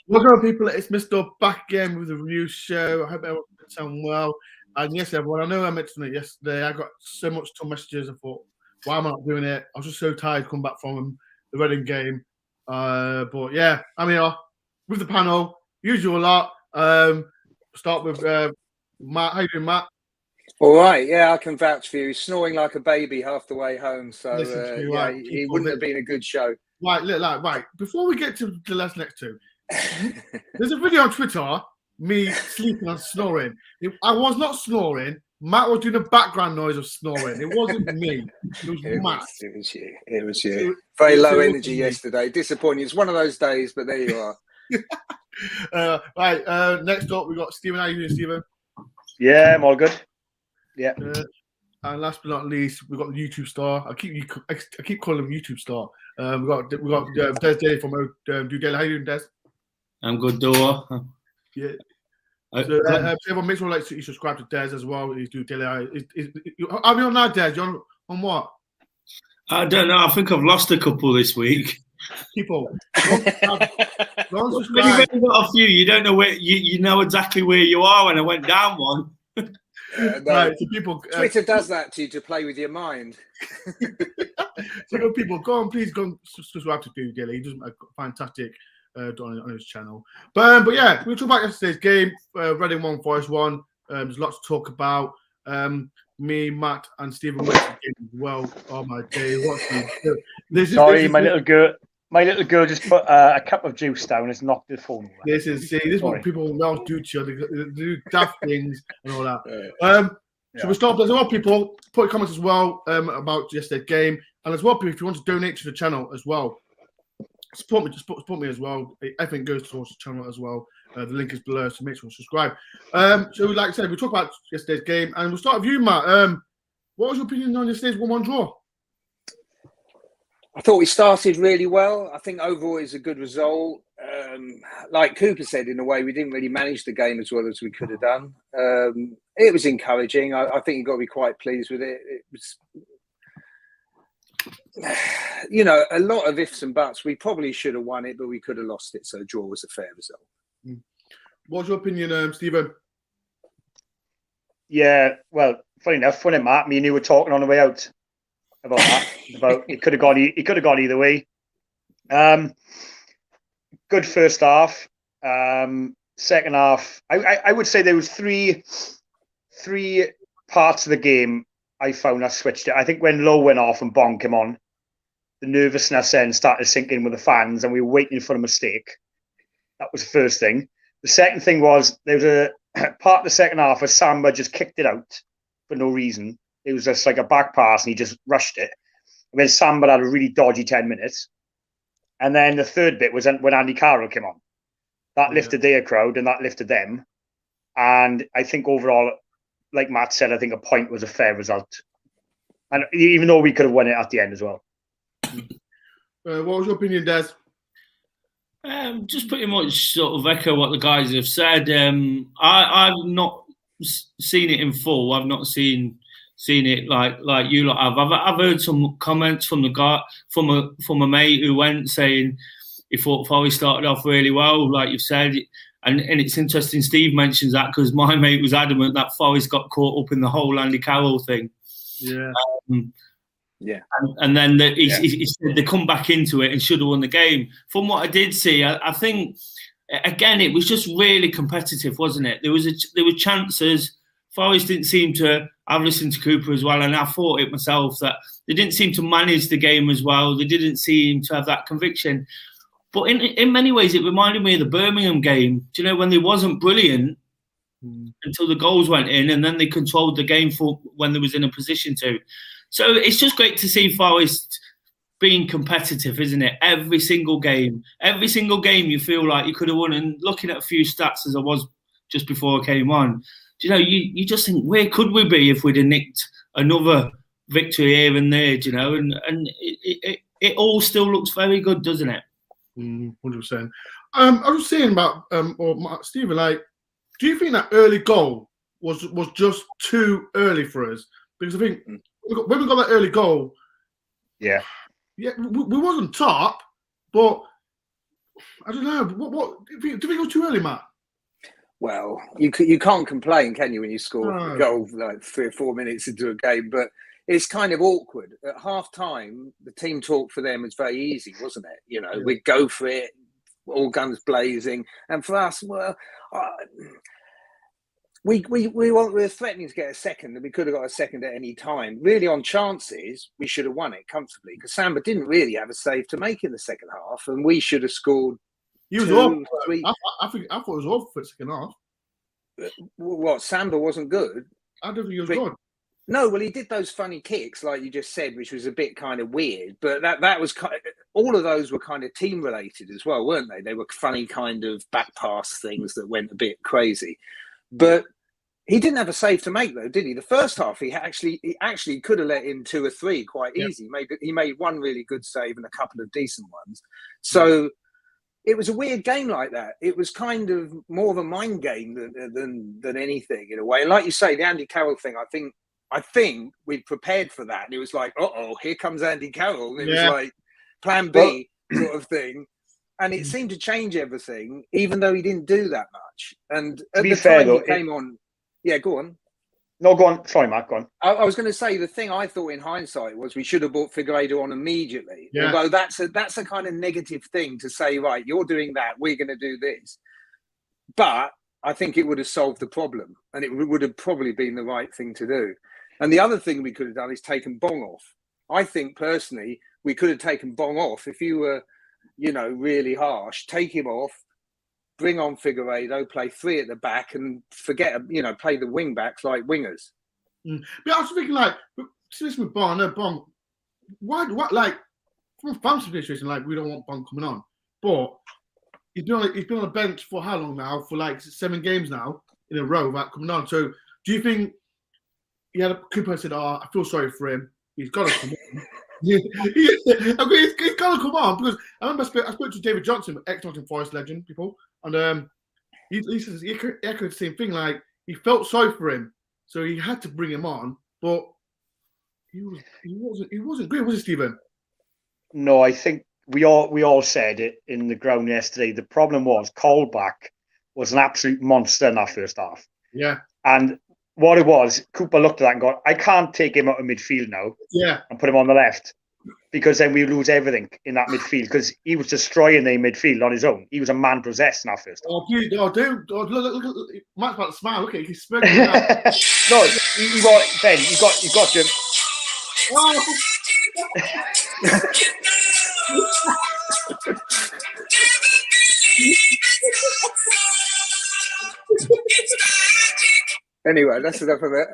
Welcome on, people. It's Mr. Back again with a review show. I hope everyone's doing well. And yes, everyone, I know I mentioned it yesterday. I got so much messages. I thought, why am I not doing it? I was just so tired to come back from the Reading game. But yeah, I'm here with the panel, usual lot. Start with Matt. How you doing, Matt? All right, yeah, I can vouch for you. He's snoring like a baby half the way home, so right, it wouldn't have been a good show. Right, right. Before we get to the next two, there's a video on Twitter, me sleeping and snoring. I was not snoring. Matt was doing the background noise of snoring. It wasn't me. It was Matt. It was you. Very low energy yesterday. Disappointing. It's one of those days, but there you are. Right. Next up, we got Stephen. How are you doing, Stephen? Yeah, I'm all good. Yeah. And last but not least, we got the YouTube star. I keep calling him YouTube star. We got Des Daly from Do Daily. How you doing, Des? I'm good, Dora. Yeah. So everyone make sure you subscribe to Des as well. He's Do Daily. Are you on now, Des? You're on what? I don't know. I think I've lost a couple this week. People, don't subscribe. You've got a few. You don't know where you know exactly where you are when I went down one. No, right, so people, Twitter does that to you to play with your mind. So people, go on, please go and subscribe to Do Daily. He does a fantastic on his channel. But yeah, we'll talk about yesterday's game. Reading 1, Forest 1. There's lots to talk about. Me, Matt, and Stephen went to the game as well. Oh my day! Sorry, my little girl. My little girl just put a cup of juice down. It's knocked the phone away. This is what people now do to you. They do daft things and all that. So we start as well, people. Put comments as well about yesterday's game, and as well, if you want to donate to the channel as well, support me. Just support me as well. Everything goes towards the channel as well. The link is below, so make sure to subscribe. So, like I said, we talk about yesterday's game, and we'll start with you, Matt. What was your opinion on yesterday's 1-1 draw? I thought we started really well. I think overall it's a good result. Like Cooper said, in a way, we didn't really manage the game as well as we could have done. It was encouraging. I think you've got to be quite pleased with it. It was, a lot of ifs and buts. We probably should have won it, but we could have lost it. So a draw was a fair result. What's your opinion, Stephen? Yeah, well, funny enough, Matt, me and you were talking on the way out about that. About it could have gone either way. Good first half. Second half, I would say there was three parts of the game I found I switched it. I think when Lowe went off and Bong came on, the nervousness then started to sink in with the fans, and we were waiting for a mistake. That was the first thing. The second thing was there was a part of the second half where Samba just kicked it out for no reason. It was just like a back pass, and he just rushed it. And then Samba had a really dodgy 10 minutes. And then the third bit was when Andy Carroll came on. That lifted their crowd, and that lifted them. And I think overall, like Matt said, I think a point was a fair result. And even though we could have won it at the end as well. What was your opinion, Des? Just pretty much sort of echo what the guys have said. I've not seen it in full. I've not seen it like you lot have. I've heard some comments from the guy from a mate who went saying he thought Forest started off really well, like you've said. And it's interesting Steve mentions that because my mate was adamant that Forest got caught up in the whole Andy Carroll thing. Yeah. Yeah. And then he said they come back into it and should have won the game. From what I did see, I think, again, it was just really competitive, wasn't it? There were chances. Forest didn't seem to. I've listened to Cooper as well, and I thought it myself that they didn't seem to manage the game as well. They didn't seem to have that conviction. But in many ways, it reminded me of the Birmingham game. Do you know, when they wasn't brilliant until the goals went in, and then they controlled the game for when they was in a position to. So it's just great to see Forest being competitive, isn't it? Every single game you feel like you could have won. And looking at a few stats as I was just before I came on, you know, you just think, where could we be if we'd have nicked another victory here and there, you know? And it all still looks very good, doesn't it? 100%. I was saying about Stephen, like, do you think that early goal was just too early for us? Because I think when we got that early goal, we wasn't top, but I don't know. What do you think it was too early, Matt? Well, you can't complain, can you, when you score a goal like 3 or 4 minutes into a game? But it's kind of awkward. At half time, the team talk for them was very easy, wasn't it? You know, we'd go for it, all guns blazing. And for us, well, we were threatening to get a second, and we could have got a second at any time. Really, on chances, we should have won it comfortably because Samba didn't really have a save to make in the second half, and we should have scored. He was off. I thought it was off for the second half. What, Samba wasn't good? I don't think he was good. No, well, he did those funny kicks, like you just said, which was a bit kind of weird. But that was kind of, all of those were kind of team related as well, weren't they? They were funny kind of back pass things that went a bit crazy. But he didn't have a save to make, though, did he? The first half, he actually could have let in 2 or 3 quite easy. Maybe he made one really good save and a couple of decent ones. So. It was a weird game like that. It was kind of more of a mind game than anything in a way. And like you say, the Andy Carroll thing, I think we prepared for that. And it was like, here comes Andy Carroll. And it was like plan B sort of thing. And it seemed to change everything, even though he didn't do that much. And at the time he came on. Yeah, go on. No, go on. Sorry, Mark, go on. I was going to say the thing I thought in hindsight was we should have brought Figueiredo on immediately. Yeah. Although that's a kind of negative thing to say, right, you're doing that, we're going to do this. But I think it would have solved the problem and it would have probably been the right thing to do. And the other thing we could have done is taken Bong off. I think personally, we could have taken Bong off. If you were, really harsh, take him off. Bring on Figueiredo, play 3 at the back, and forget, play the wing backs like wingers. But I was thinking, like, this with Bong, I know Bong, why, like, from a fan situation, like, we don't want Bong coming on. But he's been on the bench for how long now? For like 7 games now in a row without coming on. So do you think Cooper said, I feel sorry for him. He's got to come on. He's got to come on because I remember I spoke to David Johnson, ex-Nottingham Forest legend, people, and he says he echoed the same thing. Like he felt sorry for him, so he had to bring him on, but he wasn't great, was he, Stephen? No, I think we all said it in the ground yesterday. The problem was Colback was an absolute monster in that first half. Yeah, and what it was, Cooper looked at that and got, I can't take him out of midfield now and put him on the left because then we lose everything in that midfield because he was destroying the midfield on his own. He was a man possessed in that first half. Look, Matt's about to smile. Look at he's smirking now. No, you got, Ben, you got him. Anyway, that's enough of it.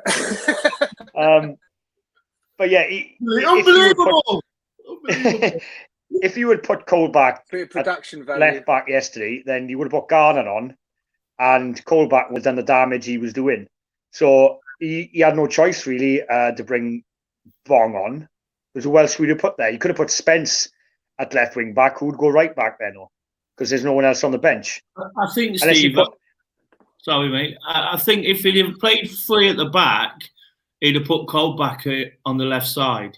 But yeah, unbelievable. If you would put Colback production value left back yesterday, then you would have put Garner on, and Colback would have done the damage he was doing. So he had no choice really to bring Bong on. Because who else would you put there? You could have put Spence at left wing back. Who would go right back then? Because there's no one else on the bench. I think Steve. Sorry, mate. I think if he'd have played 3 at the back, he'd have put Colback on the left side.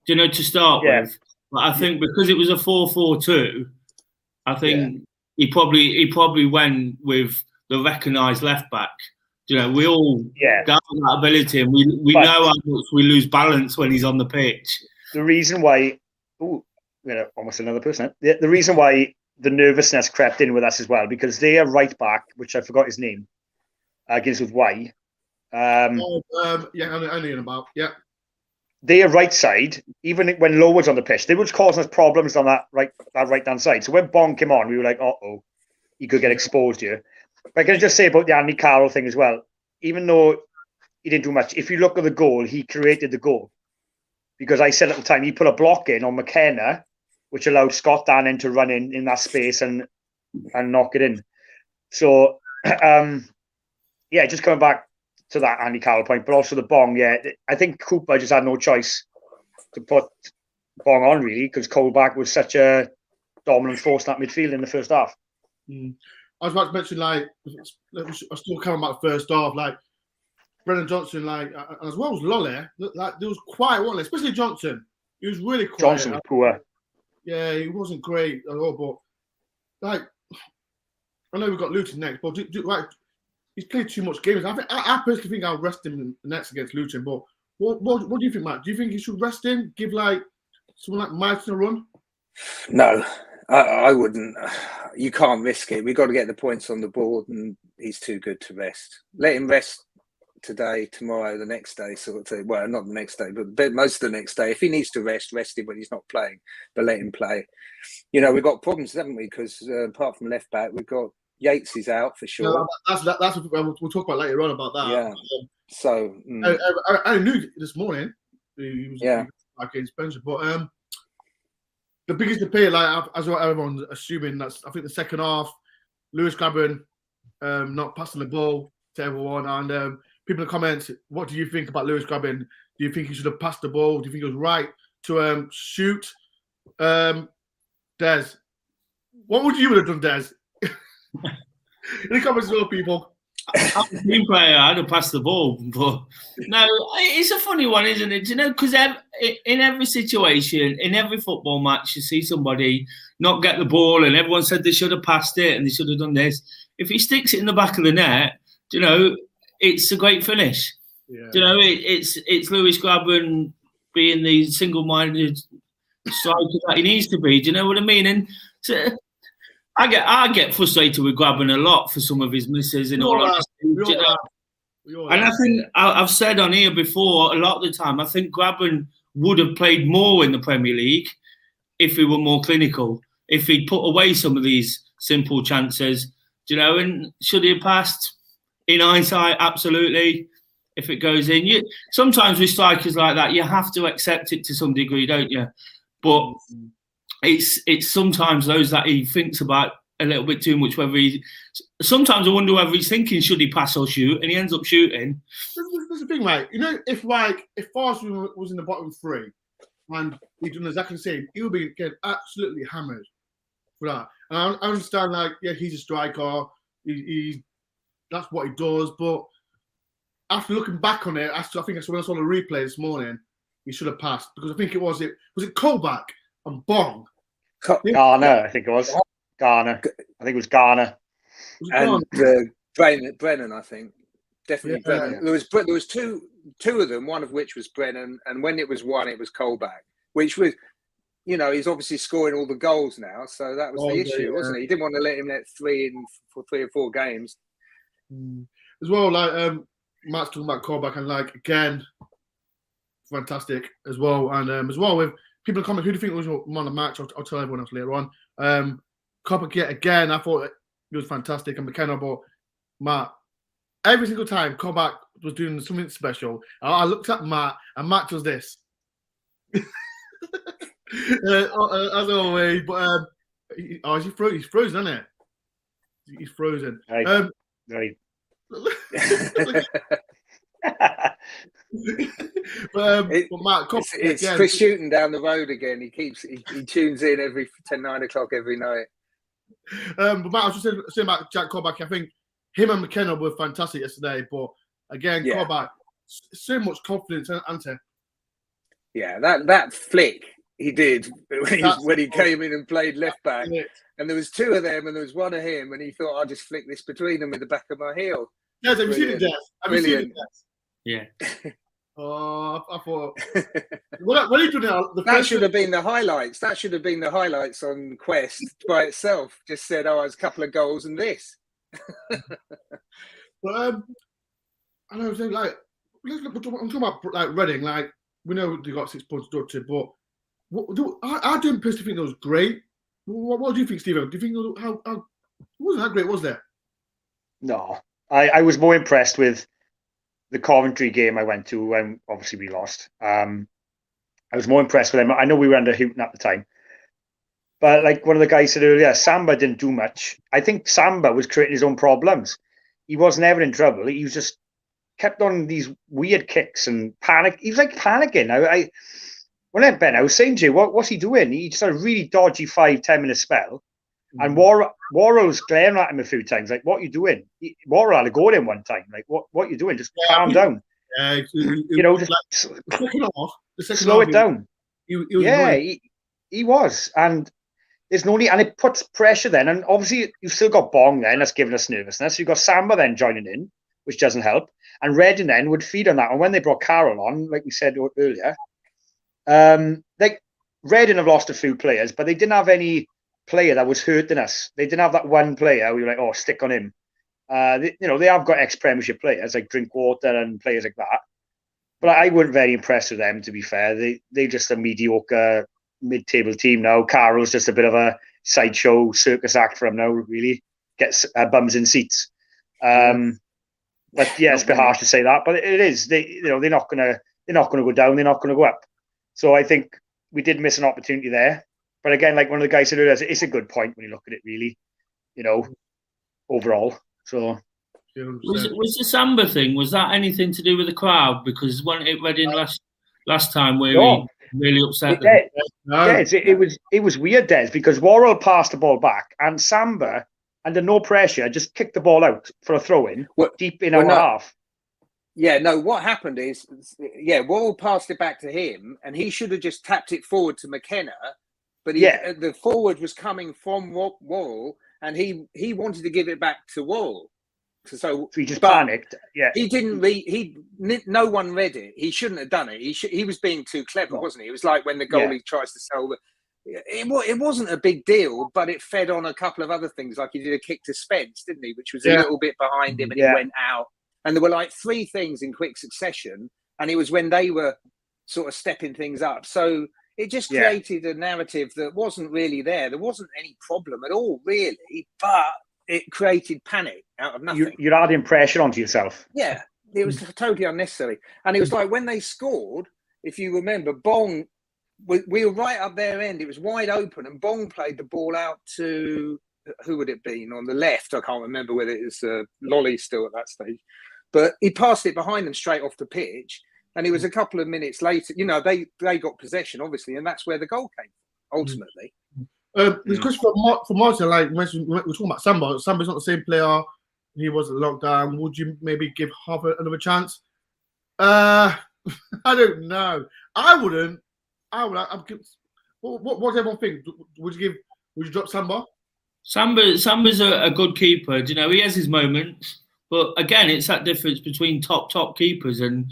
To start with. But I think because it was a 4-4-2, I think he probably went with the recognised left back. We all got that ability, and we know how much we lose balance when he's on the pitch. The reason why, almost another person. The reason why the nervousness crept in with us as well, because they are right back, which I forgot his name, begins with Y. I know about. Yeah. Their right side, even when Lowe was on the pitch, they was causing us problems on that right-hand side. So when Bong came on, we were like, he could get exposed here. But I can just say about the Andy Carroll thing as well, even though he didn't do much, if you look at the goal, he created the goal. Because I said at the time, he put a block in on McKenna, which allowed Scott Dannon to run in that space and knock it in. So, just coming back to that Andy Carroll point, but also the Bong, I think Cooper just had no choice to put Bong on, really, because Colback was such a dominant force in that midfield in the first half. I was about to mention, like, I still coming back first half, like, Brennan Johnson, like, as well as Lolle, like, there was quiet, wasn't it? Especially Johnson. He was really quiet. Johnson was poor. Yeah, he wasn't great at all, like, I know we've got Luton next, but like, he's played too much games. I personally think I'll rest him next against Luton. But what do you think, Matt? Do you think he should rest him? Give like someone like Mighton a run? No, I wouldn't. You can't risk it. We've got to get the points on the board, and he's too good to rest. Let him rest today, tomorrow, the next day, sort of thing. Well, not the next day, but most of the next day. If he needs to rest him when he's not playing, but let him play. You know, we've got problems, haven't we? Because apart from left back, we've got Yates is out for sure. No, that's what we'll talk about later on about that. Yeah. So I knew this morning he was back in Spencer, but the biggest debate, like as what everyone's assuming, that's I think the second half, Lewis Grabban not passing the ball to everyone, and people in the comments, what do you think about Lewis Grabban? Do you think he should have passed the ball? Do you think it was right to shoot? Des, what would you have done, Des? In the comments, as well, people. I'm a team player. I'd have passed the ball, but no, it's a funny one, isn't it? You know, because in every situation, in every football match, you see somebody not get the ball, and everyone said they should have passed it and they should have done this. If he sticks it in the back of the net, you know, it's a great finish. Yeah. You know, it's Lewis Grabban being the single-minded striker that he needs to be. Do you know what I mean? And so, I get frustrated with Grabban a lot for some of his misses and all that. And I think I've said on here before a lot of the time, I think Grabban would have played more in the Premier League if he were more clinical, if he'd put away some of these simple chances, you know. And should he have passed? In hindsight, absolutely. If it goes in, sometimes with strikers like that, you have to accept it to some degree, don't you? But it's sometimes those that he thinks about a little bit too much. Sometimes I wonder whether he's thinking, should he pass or shoot, and he ends up shooting. There's the thing, mate. You know, if Forest was in the bottom three and he'd done exactly the same, he would be getting absolutely hammered for that. And I understand, like, yeah, he's a striker. That's what he does. But after looking back on it, I think when I saw the replay this morning, he should have passed, because I think was it Colback and Bong. Garner, I think it was. Garner. I think it was Garner. And Brennan, I think. Definitely Brennan. Yeah. There was two of them, one of which was Brennan, and when it was one, it was Colback, which was, you know, he's obviously scoring all the goals now, so that was the issue, wasn't it? He didn't want to let him let three in for 3 or 4 games. As well, like Matt's talking about Colback, and like again, fantastic as well, and as well with people in the comments, who do you think was man of the match? I'll tell everyone else later on. Colback yet again, I thought it was fantastic, and McKenna, but Matt, every single time Colback was doing something special, I looked at Matt, and Matt does this. As always, but he's frozen, isn't it? He's frozen. Right. but Matt, it's Chris shooting down the road again. He tunes in every 9 o'clock every night. But Matt, I was just saying about Jack Colback. I think him and McKenna were fantastic yesterday. But again, Colback, so much confidence, Ante. Yeah, that flick he did when he came in and played left back. And there was 2 of them, and there was one of him, and he thought, I'll just flick this between them with the back of my heel. Yes, have you seen it, Des? Have you seen it, Des? Yeah. Oh, I thought. What are you doing now? That should have been the highlights. That should have been the highlights on Quest by itself. Just said, oh, it's a couple of goals and this. But I know, like, I'm talking about like Reading. Like, we know they got 6 points to do, but I don't personally think that was great. What do you think, Stephen? Do you think how wasn't that great? Was there? No, I was more impressed with the Coventry game I went to when obviously we lost. I was more impressed with them. I know we were under Houghton at the time, but like one of the guys said earlier, Samba didn't do much. I think Samba was creating his own problems. He was never in trouble. He was just kept on these weird kicks and panic. He was like panicking. When I Ben, I was saying to you, what's he doing? He just had a really dodgy 5-10 minute spell. And Worrell was glaring at him a few times, like, what are you doing? Worrell had a go at him one time, like, what are you doing? Just calm down. You know, just slow it down. He was. And there's no need, and it puts pressure then. And obviously, you've still got Bong then that's giving us nervousness. You've got Samba then joining in, which doesn't help. And Reading then would feed on that. And when they brought Carroll on, like we said earlier, like Reading have lost a few players, but they didn't have any player that was hurting us. They didn't have that one player who you're like, oh, stick on him. They have got ex-Premiership players like Drinkwater and players like that. But I wasn't very impressed with them, to be fair. They're just a mediocre mid-table team now. Carroll's just a bit of a sideshow circus act for them now, really. Gets bums in seats. But yeah, it's a bit harsh to say that, but it is. They're not gonna go down. They're not gonna go up. So I think we did miss an opportunity there. But again, like one of the guys said earlier, it's a good point when you look at it, really. Overall. So was the Samba thing? Was that anything to do with the crowd? Because when it read in last time, where we really upset them. Des, it was weird, Des, because Worrell passed the ball back and Samba, under no pressure, just kicked the ball out for a throw-in deep in our half. Yeah, no, what happened is, Worrell passed it back to him and he should have just tapped it forward to McKenna, but the forward was coming from Worrell and he wanted to give it back to Worrell. So he just panicked. Yeah, he didn't read. No one read it. He shouldn't have done it. He was being too clever, wasn't he? It was like when the goalie tries to sell the. It wasn't a big deal, but it fed on a couple of other things. Like he did a kick to Spence, didn't he? Which was a little bit behind him, and he went out. And there were like three things in quick succession, and it was when they were sort of stepping things up. So it just created a narrative that wasn't really there. There wasn't any problem at all, really, but it created panic out of nothing. You're adding pressure onto yourself. Yeah, it was totally unnecessary. And it was like when they scored, if you remember, Bong, we were right up their end. It was wide open, and Bong played the ball out to, who would it been on the left? I can't remember whether it was Lolly still at that stage. But he passed it behind them straight off the pitch. And it was a couple of minutes later, they got possession, obviously, and that's where the goal came from, ultimately. There's a question for Martin, like we're talking about Samba. Samba's not the same player. He wasn't locked down. Would you maybe give half another chance? I don't know. I wouldn't. What does everyone think? Would you drop Samba? Samba's a good keeper. He has his moments, but again, it's that difference between top keepers and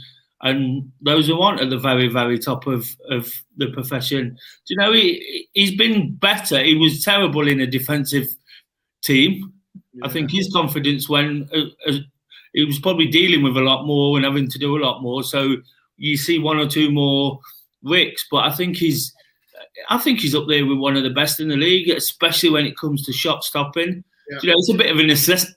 those who aren't at the very, very top of the profession. He's been better. He was terrible in a defensive team. Yeah. I think his confidence when he was probably dealing with a lot more and having to do a lot more. So you see one or two more ricks, but I think he's up there with one of the best in the league, especially when it comes to shot stopping. Yeah. It's a bit of a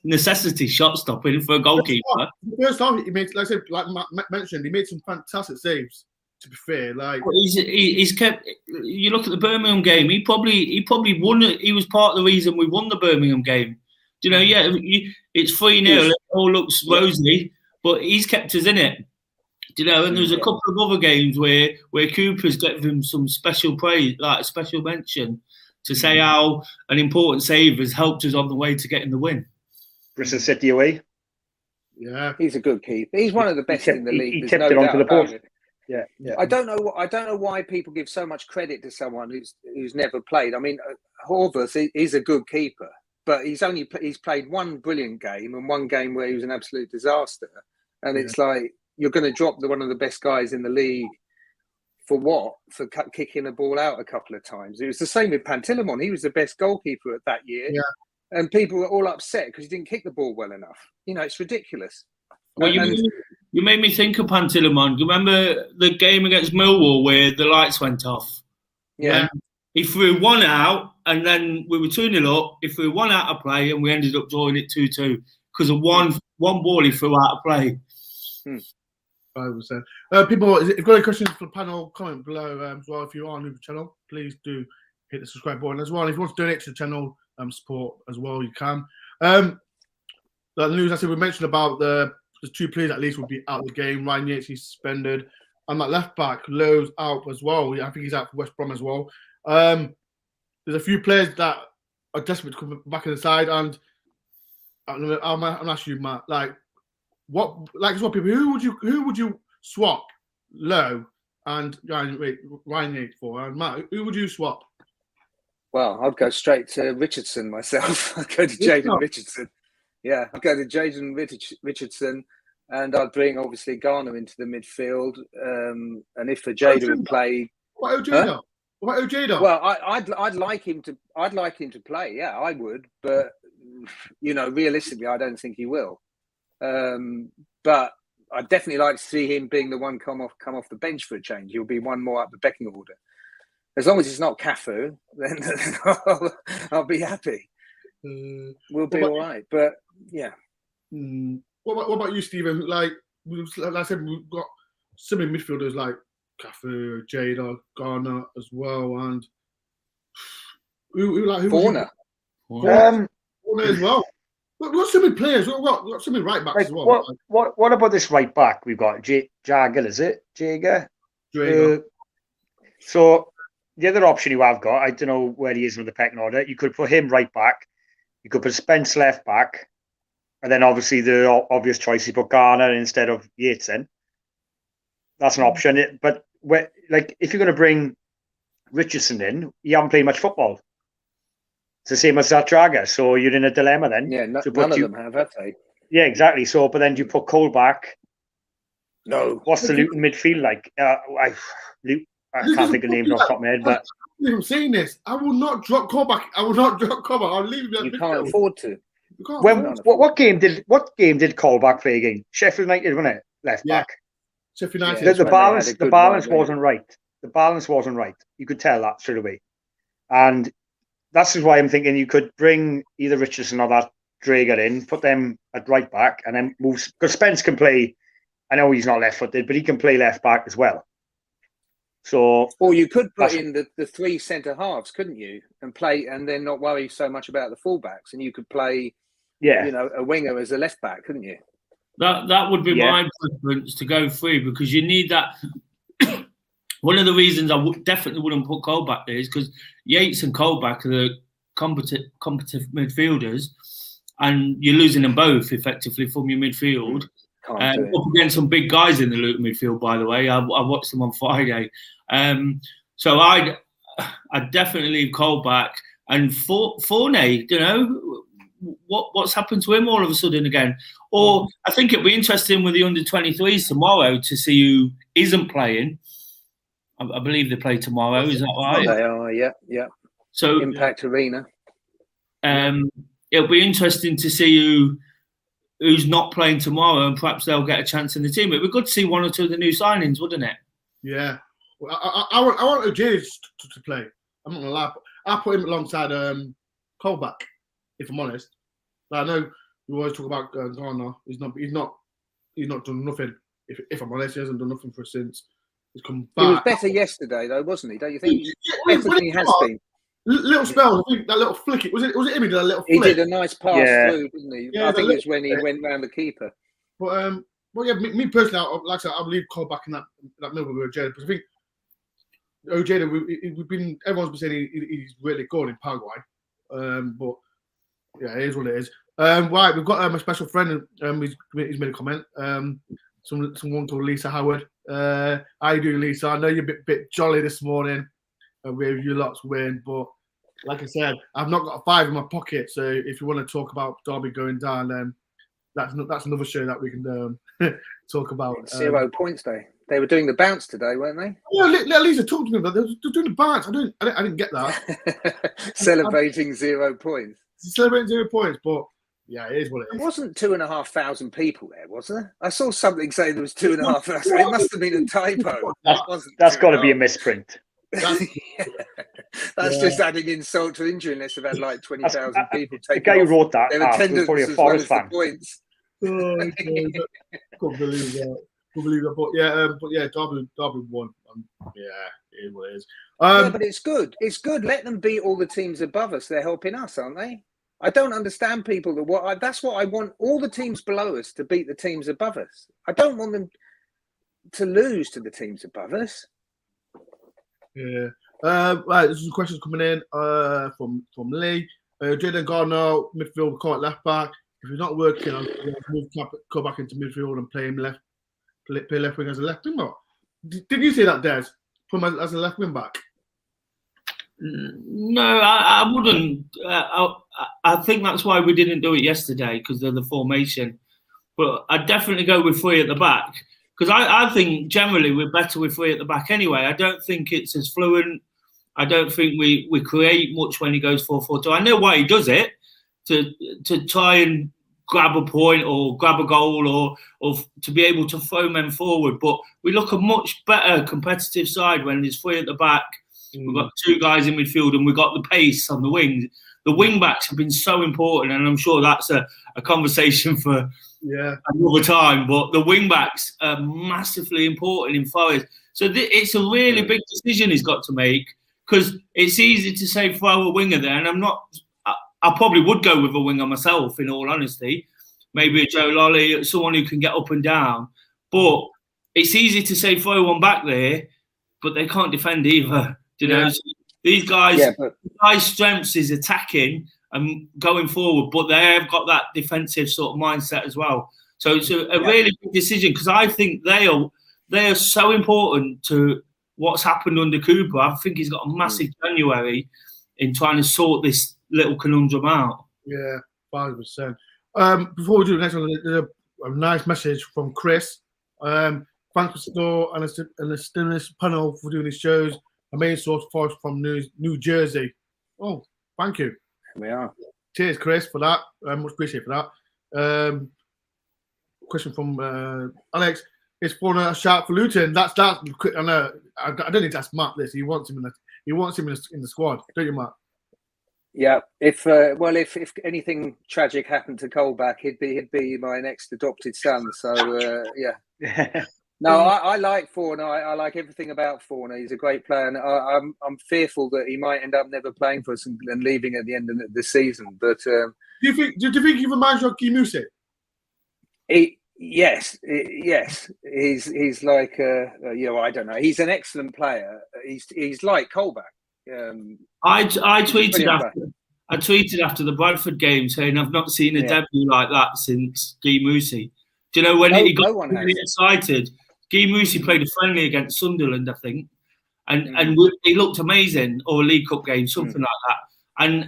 necessity shot stopping for a goalkeeper. First half, he made, like Matt mentioned, he made some fantastic saves. To be fair, he's kept. You look at the Birmingham game. He probably won it. He was part of the reason we won the Birmingham game. It's 3-0. It all looks rosy, but he's kept us in it. And there's a couple of other games where Cooper's given him some special praise, like a special mention, to say how an important save has helped us on the way to getting the win. Bristol City away. Yeah, he's a good keeper. He's one of the best in the league. He tipped it onto the post. Yeah. I don't know why people give so much credit to someone who's never played. I mean, Horvath is a good keeper, but he's played one brilliant game and one game where he was an absolute disaster. And it's like you're going to drop one of the best guys in the league for what? For kicking the ball out a couple of times. It was the same with Pantilimon. He was the best goalkeeper at that year, and people were all upset because he didn't kick the ball well enough. It's ridiculous. Well, you made me think of Pantilimon. You remember the game against Millwall where the lights went off? Yeah. He threw one out and then we were 2-0 up. He threw one out of play and we ended up drawing it 2-2 because of one ball he threw out of play. 5%. People, if you've got any questions for the panel, comment below as well. If you are new to the channel, please do hit the subscribe button as well. And if you want to donate to the channel, support as well, you can. The news I said we mentioned about the two players at least will be out of the game. Ryan Yates, he's suspended. And that left back, Lowe's out as well. I think he's out for West Brom as well. There's a few players that are desperate to come back in the side. And I'm asking you, Matt, who would you swap Lowe and Ryan Yates for? And Matt, who would you swap? Well, I'd go straight to Richardson myself. I'd go to Jaden Richardson. Yeah, I'd go to Jaden Richardson, and I'd bring obviously Garner into the midfield. And if Ojeda would play, what Ojeda? What Ojeda? Well, I'd like him to. I'd like him to play. Yeah, I would. But realistically, I don't think he will. But I'd definitely like to see him being the one come off the bench for a change. He'll be one more up the pecking order. As long as it's not Cafu, then I'll be happy. We'll be all right. But yeah. What about you, Stephen? Like I said, we've got so many midfielders like Cafu, Jada, Garner as well, and who Fauna. Fauna as well. We've got so many players. We've got so many right backs as well. What about this right back? We've got Jager, is it? Jager? So the other option you have got, I don't know where he is in the pecking order. You could put him right back. You could put Spence left back. And then obviously the obvious choice, you put Garner instead of Yates in. That's an option. But if you're going to bring Richardson in, you haven't played much football. It's the same as that Jager. So you're in a dilemma then. Yeah, none of them have they? Yeah, exactly. So, but then you put Colback. No. What's the Luton midfield like? I can't think of names off the top of my head, but I'm saying this. I will not drop Colback. I'll leave him. You can't afford to. What game did Colback play again? Sheffield United, wasn't it? Left back. Sheffield United. The balance wasn't right. The balance wasn't right. You could tell that straight away. And that's why I'm thinking you could bring either Richardson or that Drager in, put them at right back, and then move. Because Spence can play. I know he's not left-footed, but he can play left back as well. So, or you could put in the three centre halves, couldn't you, and play, and then not worry so much about the fullbacks, and you could play, a winger as a left back, couldn't you? That would be my preference, to go free, because you need that. One of the reasons I definitely wouldn't put Colback there is because Yates and Colback are the competitive midfielders, and you're losing them both effectively from your midfield. Up against some big guys in the Luton midfield, by the way. I watched them on Friday. So I'd definitely leave Colback. And Fournier, what's happened to him all of a sudden again? Or I think it'd be interesting with the under-23s tomorrow to see who isn't playing. I believe they play tomorrow. Is that right? They are, yeah. So Impact Arena. It'll be interesting to see who's not playing tomorrow, and perhaps they'll get a chance in the team. It'd be good to see one or two of the new signings, wouldn't it? Yeah. Well, I want Ojeda to play. I'm not going to lie. I put him alongside Colback, if I'm honest. I know we always talk about Garner. He's not done nothing. If I'm honest, he hasn't done nothing for us since he's come back. He was better yesterday, though, wasn't he? Don't you think? Better than he has been. Little spells. I think that little flick. Was it him who did a little flick? He did a nice pass through, didn't he? Yeah, I think it's when he went round the keeper. But me personally, like I said, I believe Colback in that middle with Ojeda, because I think Ojeda, everyone's been saying he's really good in Paraguay. But yeah, it is what it is. Right, we've got a special friend. He's made a comment. Someone called Lisa Howard. How you doing, Lisa? I know you're a bit jolly this morning with your lot's win, but like I said, I've not got a five in my pocket. So if you want to talk about Derby going down, then that's another show that we can talk about. 0 points day. They were doing the bounce today, weren't they? Yeah, Lisa talked to me about they're doing the bounce. I didn't get that. Celebrating 0 points. Celebrating 0 points, but yeah, it is what it is. There wasn't 2,500 people there, was there? I saw something saying there was 2,500. It must have been a typo. That's got to be a misprint. That's just adding insult to injury unless they've had like 20,000 people take. The guy who wrote that their attendance was probably a as well Forest as fan. The points. Couldn't believe that. But yeah, Derby won. Yeah, it is what it is. Yeah, but it's good. It's good. Let them beat all the teams above us. They're helping us, aren't they? I don't understand people that's what I want. All the teams below us to beat the teams above us. I don't want them to lose to the teams above us. Yeah. Right, there's some questions coming in from Lee. Jaden Gardner, midfield, caught left back. If he's not working, I'll go back into midfield and play him play left wing as a left wing back. Did you say that, Des? Put him as a left wing back? No, I wouldn't. I think that's why we didn't do it yesterday, because of the formation. But I'd definitely go with 3 at the back, because I think generally we're better with 3 at the back anyway. I don't think it's as fluent. I don't think we create much when he goes 4-4-2. I know why he does it, to try and grab a point or grab a goal or to be able to throw men forward. But we look a much better competitive side when there's 3 at the back. We've got 2 guys in midfield and we've got the pace on the wings. The wing backs have been so important, and I'm sure that's a conversation for another time. But the wing backs are massively important in Forest. So it's a really big decision he's got to make, because it's easy to say throw a winger there, and I probably would go with a winger myself, in all honesty. Maybe a Joe Lolly, someone who can get up and down. But it's easy to say throw one back there, but they can't defend either. You know, so these guys, guys' strengths is attacking and going forward, but they have got that defensive sort of mindset as well. So it's a really big decision, because I think they are so important to what's happened under Cooper. I think he's got a massive January in trying to sort this little conundrum out. Yeah, 5%. Before we do the next one, there's a nice message from Chris. Thanks for Store and the Stimulus panel for doing these shows. A main source for us from New Jersey. Oh, thank you. We are. Cheers, Chris, for that. Much appreciated for that. Question from Alex. Is Fauna a shout for Luton? That's quick. I know. I don't need to ask Matt this. He wants him in the squad, don't you, Matt? Yeah. If anything tragic happened to Colback, he'd be my next adopted son. So yeah. No, I like Fauna. I like everything about Fauna. He's a great player, and I'm fearful that he might end up never playing for us and leaving at the end of the season. But do you think he reminds you of Guy Mousset? Yes. He's like I don't know. He's an excellent player. He's like Colback. I tweeted after the Bradford game saying I've not seen a debut like that since Guy Mousset. Do you know when he got really excited? Guy Mousset played a friendly against Sunderland, I think, and he looked amazing, or a League Cup game, something like that.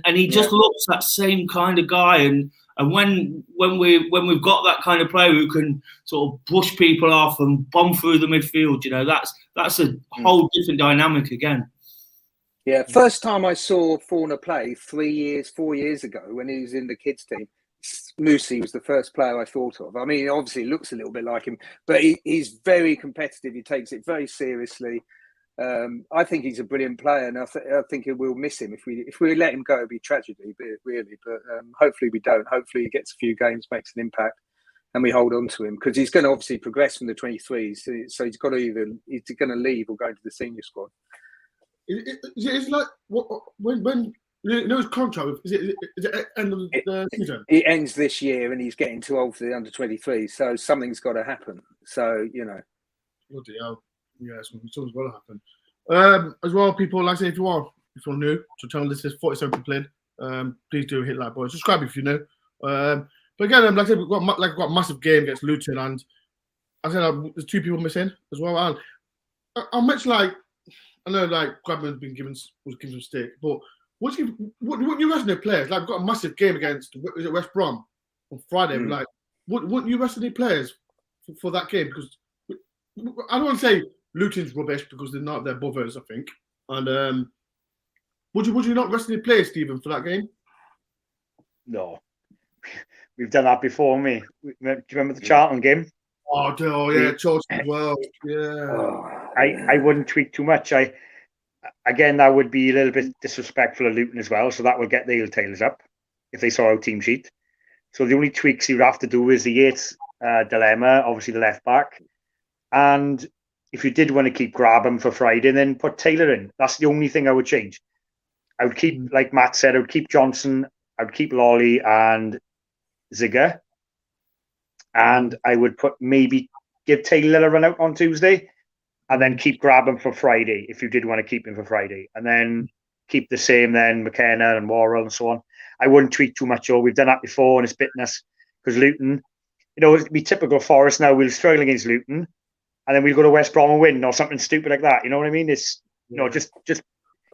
And he just looks that same kind of guy. And when we've got that kind of player who can sort of brush people off and bomb through the midfield, you know, that's a whole different dynamic again. Yeah, first time I saw Fauna play 4 years ago when he was in the kids team. Mousset was the first player I thought of. I mean, obviously, he looks a little bit like him, but he's very competitive. He takes it very seriously. I think he's a brilliant player, and I think we'll miss him if we let him go. It'd be tragedy, really. But hopefully we don't. Hopefully he gets a few games, makes an impact, and we hold on to him, because he's going to obviously progress from the 23s. So he's got to he's going to leave or go into the senior squad. It's like when. His contract, is it end of the season? It ends this year, and he's getting too old for the under 23. So something's got to happen. So bloody hell, something's got to happen. As well, people, like I say, if you're new to channel, this is 47 to play. Please do hit like, boys. Subscribe if you know. But again, like I said, we've got a massive game against Luton, and I said there's 2 people missing as well. And I'm much like, I know, like Grabban's was given some stick, but. What you rest their players? Like, we've got a massive game against West Brom on Friday. Like, wouldn't you rest any players for that game? Because I don't want to say Luton's rubbish, because they're not. They're above us, I think. And would you not rest any players, Stephen, for that game? No, we've done that before. Do you remember the Charlton game? Oh yeah, Charlton as well. Yeah. I wouldn't tweak too much. Again, that would be a little bit disrespectful of Luton as well, so that will get the tails up if they saw our team sheet. So the only tweaks you would have to do is the Yates dilemma, obviously the left back, and if you did want to keep Grabban for Friday, then put Taylor in. That's the only thing I would change. I would keep, like Matt said, I would keep Johnson, I would keep Lolly and Ziga, and I would maybe give Taylor a run out on Tuesday. And then keep Grabban for Friday, if you did want to keep him for Friday. And then keep the same then, McKenna and Worrell and so on. I wouldn't tweak too much, We've done that before, and it's bitten us. Because Luton, it'd be typical Forest now. We'll struggle against Luton, and then we'll go to West Brom and win, or something stupid like that. You know what I mean? It's, just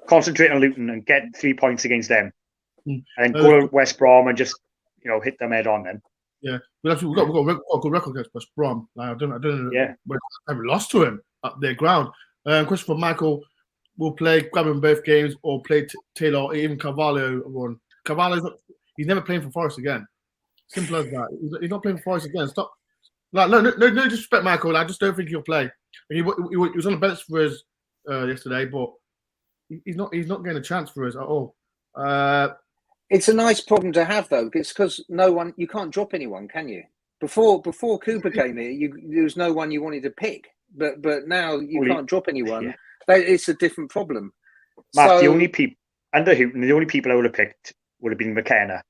concentrate on Luton and get 3 points against them, Mm. and go to West Brom and just hit them head on. Then Yeah, we've got a good record against West Brom. Like, I don't know. Yeah. We haven't lost to him at their ground. Question for Michael: will play Grabban both games or play Taylor or even Carvalho one? He's never playing for Forest again. Simple as that. He's not playing for Forest again. Stop. Like, no disrespect, Michael. I just don't think he'll play. He was on the bench for us yesterday, but he's not getting a chance for us at all. It's a nice problem to have, though. It's because you can't drop anyone, can you? Before Cooper came here, there was no one you wanted to pick. But now you can't drop anyone. Yeah. It's a different problem. Matt, the only people under Houghton, the only people I would have picked would have been McKenna.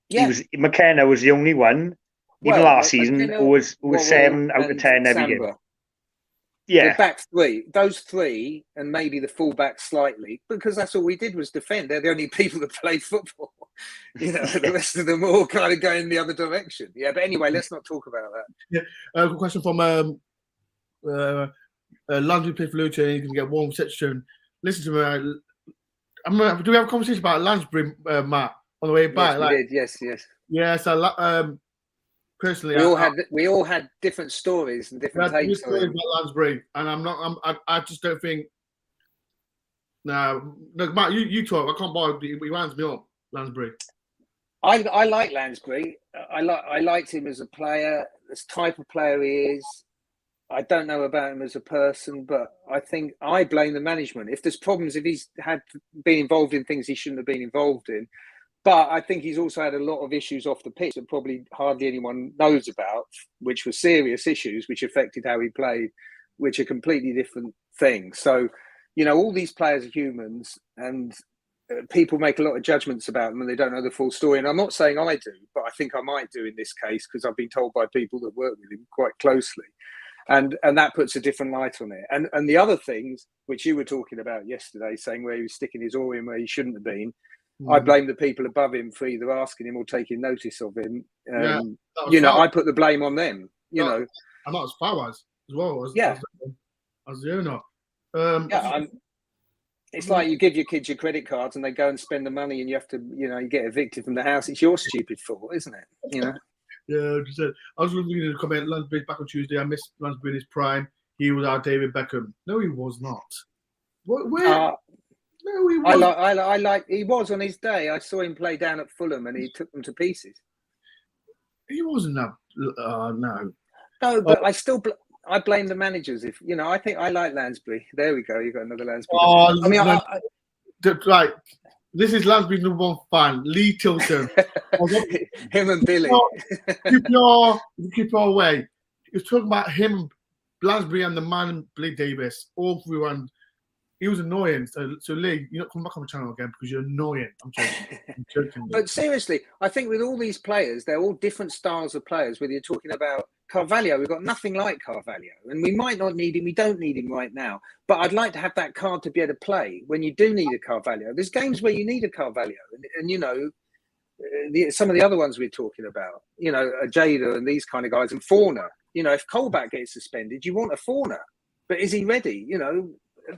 Yeah. McKenna was the only one, even last season, who was 7 out of 10 every game. Yeah. The back three, those three, and maybe the fullback slightly, because that's all we did was defend. They're the only people that played football. The rest of them all kind of going the other direction. Yeah, but anyway, let's not talk about that. Yeah. Good question from Lansbury played for Luton. You can get one section. Listen to me. Do we have a conversation about Lansbury, Matt, on the way back? Yes, we did. Yes. Yeah. So personally, we all had different stories and different takes on about Lansbury, and I just don't think. No, Matt, you talk. I can't buy. He winds me up, Lansbury. I like Lansbury. I liked him as a player. This type of player he is. I don't know about him as a person, but I think I blame the management. If there's problems, if he's been involved in things he shouldn't have been involved in. But I think he's also had a lot of issues off the pitch that probably hardly anyone knows about, which were serious issues, which affected how he played, which are completely different things. So, all these players are humans, and people make a lot of judgments about them and they don't know the full story. And I'm not saying I do, but I think I might do in this case because I've been told by people that work with him quite closely. And that puts a different light on it. And the other things, which you were talking about yesterday, saying where he was sticking his oar in where he shouldn't have been, I blame the people above him for either asking him or taking notice of him. I put the blame on them, And that was Fawaz as well. As the owner. It's like you give your kids your credit cards and they go and spend the money and you have to, you get evicted from the house. It's your stupid fault, isn't it? Yeah, I was looking at the comment. Lansbury's back on Tuesday. I missed Lansbury in his prime. He was our David Beckham. No, he was not. Where? No, he was. He was on his day. I saw him play down at Fulham, and he took them to pieces. He wasn't that. No. No, but I blame the managers. If I think I like Lansbury. There we go. You got another Lansbury. Right. This is Lansbury's number one fan, Lee Tilton. Him and Billy. Keep your away. He was talking about him, Lansbury, and the man, Billy Davis, all through, and he was annoying. So Lee, you're not coming back on the channel again because you're annoying. I'm joking. But seriously, I think with all these players, they're all different styles of players. Whether you're talking about Carvalho, we've got nothing like Carvalho, and we might not need him. We don't need him right now, but I'd like to have that card to be able to play when you do need a Carvalho. There's games where you need a Carvalho, and some of the other ones we're talking about, a Jada and these kind of guys, and Forner. If Colback gets suspended, you want a Forner, but is he ready?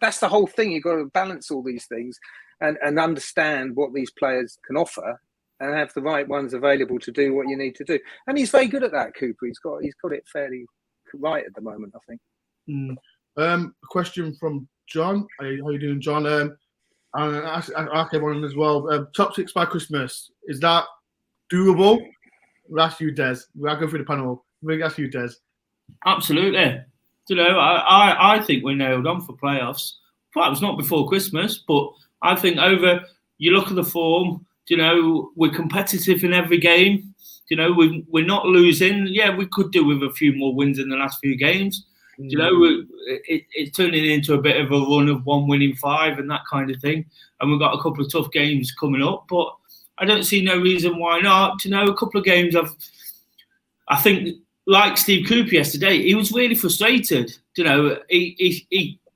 That's the whole thing. You've got to balance all these things and understand what these players can offer. And have the right ones available to do what you need to do, and he's very good at that. Cooper, he's got it fairly right at the moment, I think. A question from John. How you doing, John? And I asked everyone as well. Top 6 by Christmas, is that doable? We'll ask you, Des. We'll go through the panel. We'll ask you, Des. Absolutely. I think we're nailed on for playoffs. Perhaps not before Christmas, but I think you look at the form. We're competitive in every game. We're not losing. Yeah, we could do with a few more wins in the last few games. It's turning into a bit of a run of 1 winning 5 and that kind of thing. And we've got a couple of tough games coming up, but I don't see no reason why not. A couple of games I think, like Steve Cooper yesterday, he was really frustrated.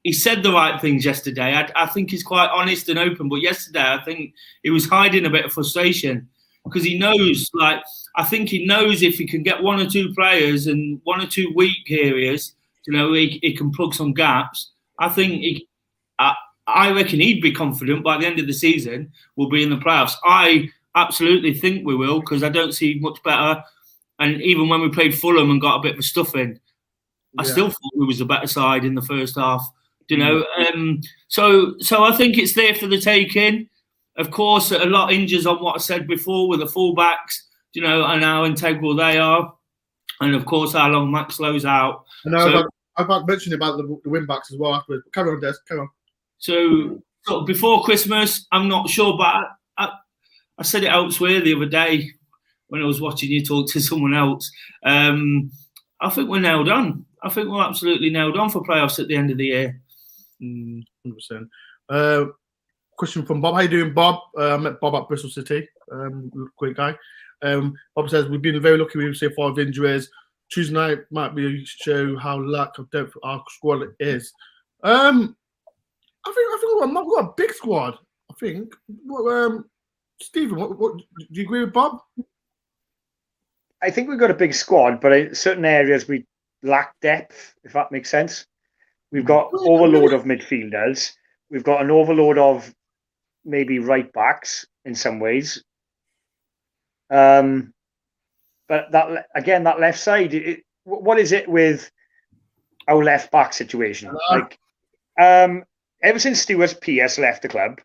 He said the right things yesterday. I think he's quite honest and open. But yesterday, I think he was hiding a bit of frustration because he knows, I think he knows if he can get 1 or 2 players and 1 or 2 weak areas, he can plug some gaps. I think I reckon he'd be confident by the end of the season we'll be in the playoffs. I absolutely think we will, because I don't see much better. And even when we played Fulham and got a bit of a stuffing, I still thought we was the better side in the first half. You know, so I think it's there for the taking. Of course, a lot hinges on what I said before with the fullbacks, you know, and how integral they are, and of course how long Maxlow's out. I know about mentioning about the win backs as well afterwards. Carry on, Des. Carry on. So before Christmas, I'm not sure, but I said it elsewhere the other day when I was watching you talk to someone else. I think we're nailed on. I think we're absolutely nailed on for playoffs at the end of the year. 100%. Question from Bob. How you doing, Bob? I met Bob at Bristol City. Great guy. Bob says, we've been very lucky with so far with injuries. Tuesday night might be show how lack of depth our squad is. I think we've got a big squad. I think. Stephen, what do you agree with Bob? I think we've got a big squad, but in certain areas we lack depth, if that makes sense. We've got overload of midfielders. We've got an overload of maybe right backs in some ways. But that left side, what is it with our left back situation? Ever since Stuart Pearce left the club,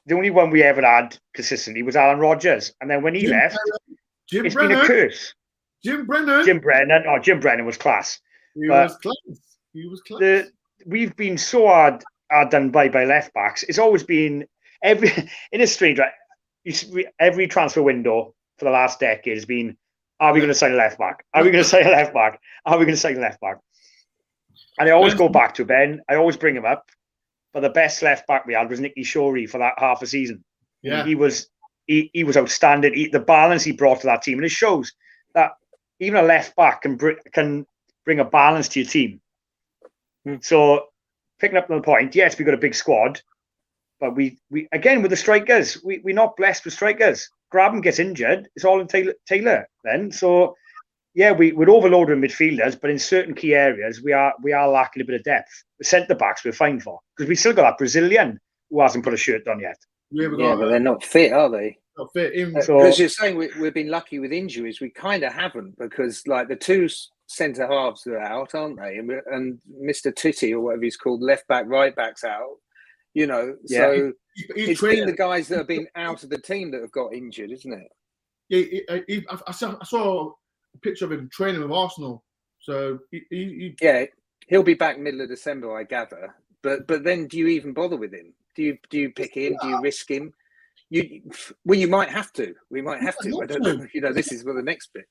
the only one we ever had consistently was Alan Rodgers. And then when he left, it's been a curse. Jim Brennan. Jim Brennan was class. He was class. We've been so hard done by left backs. It's always been in a strange way. Every transfer window for the last decade has been, are we going to sign a left back? Are we going to sign a left back? Are we going to sign a left back? And I always go back to Ben. I always bring him up. But the best left back we had was Nicky Shorey for that half a season. Yeah, he was outstanding. The balance he brought to that team, and it shows that even a left back can bring a balance to your team. So picking up on the point, yes, we've got a big squad, but we again with the strikers, we're not blessed with strikers. Grabban gets injured, it's all in Taylor then. So yeah, we're overloaded with midfielders, but in certain key areas we are lacking a bit of depth. The centre backs we're fine for, because we still got that Brazilian who hasn't put a shirt on yet. Yeah, but they're not fit, are they? Not fit. Because you're saying we've been lucky with injuries. We kind of haven't, because like the two centre halves are out, aren't they? And Mr. Titty or whatever he's called, left back, right back's out. You know, so it's been the guys that have been out of the team that have got injured, isn't it? Yeah, I saw a picture of him training with Arsenal. So he'll be back middle of December, I gather. But then, do you even bother with him? Do you pick him? Do you risk him? You might have to. We might have to. I don't know. You know, this is for the next bit.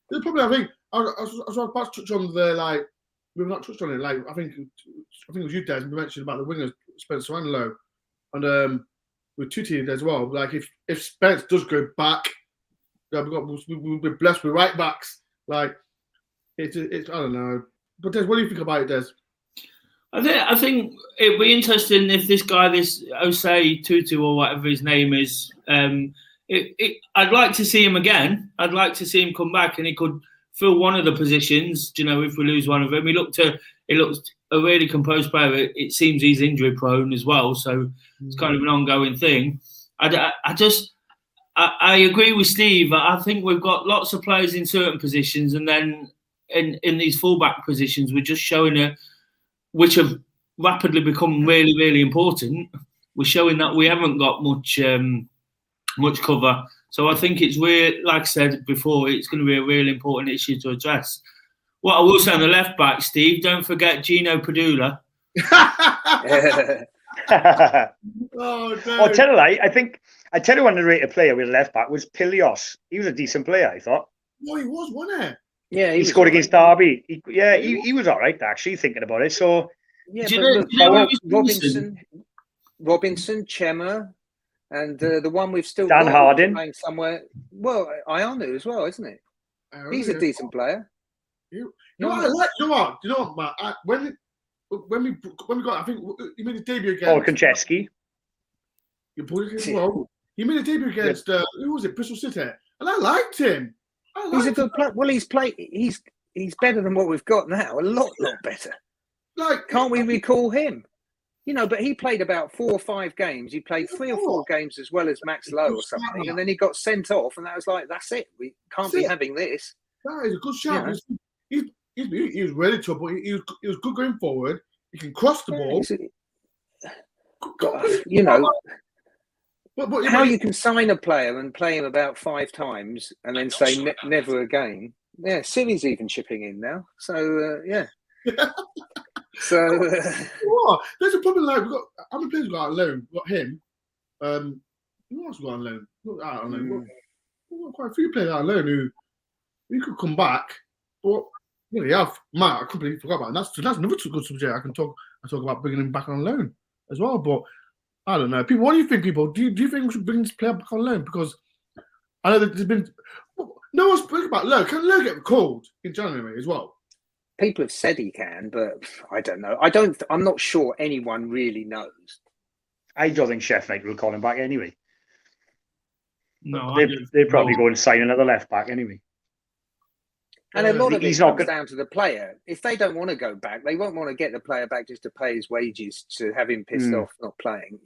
The problem, I think, I was about to touch on we've not touched on it. Like I think it was you, Des, we mentioned about the wingers, Spencer Anlo, and with Tutti as well. Like if Spence does go back, we'll be blessed with right backs. Like it's I don't know. But Des, what do you think about it, Des? I think it'd be interesting if this guy, this Osei Tutu or whatever his name is, I'd like to see him again. I'd like to see him come back and he could fill one of the positions, you know, if we lose one of them. He looked a really composed player. It seems he's injury prone as well, so it's kind of an ongoing thing. I agree with Steve. I think we've got lots of players in certain positions, and then in these fullback positions, we're just showing which have rapidly become really, really important. We're showing that we haven't got much cover. So I think it's like I said before, it's going to be a really important issue to address. What I will say on the left back, Steve, don't forget Gino Padula. I'll tell you, I tell you, one underrated player with a left back was Pilios. He was a decent player, I thought. No, he was, wasn't he? Yeah, he scored against Derby. He was all right, actually, thinking about it. So, Robinson, Chema, and the one we've still Dan got Harding playing somewhere. Well, Ionu as well, isn't it? He's a decent player. You know what, Matt? When we got, I think he made a debut against Konchesky. He made a debut against who was it? Bristol City, and I liked him. He's a good player. Well, he's better than what we've got now. A lot better. Like, can't we recall him? But he played about 4 or 5 games. He played 3 or 4 games as well as Max Lowe or something, and then he got sent off, and that was like, that's it. We can't be having this. That is a good shout. He was really tough, but he was good going forward. He can cross the ball. But how you can sign a player and play him about 5 times and then say never again. Yeah, Siri's even chipping in now. So, yeah. So there's a problem. Like, how many players we got on loan? We got him. Who else we got on loan? I don't know. We've got quite a few players on loan who could come back. But Matt, I completely forgot about it. That's another good subject. I talk about bringing him back on loan as well. But I don't know. People, what do you think? People, do you think we should bring this player back on loan? Because I know that there's been no one's speaking about Lowe. Can Lowe get called in January as well? People have said he can, but I don't know. I'm not sure anyone really knows. I don't think Sheffield United will call him back anyway. No, they'll probably go and sign another left back anyway. And a lot of it comes down to the player. If they don't want to go back, they won't want to get the player back just to pay his wages to have him pissed off not playing.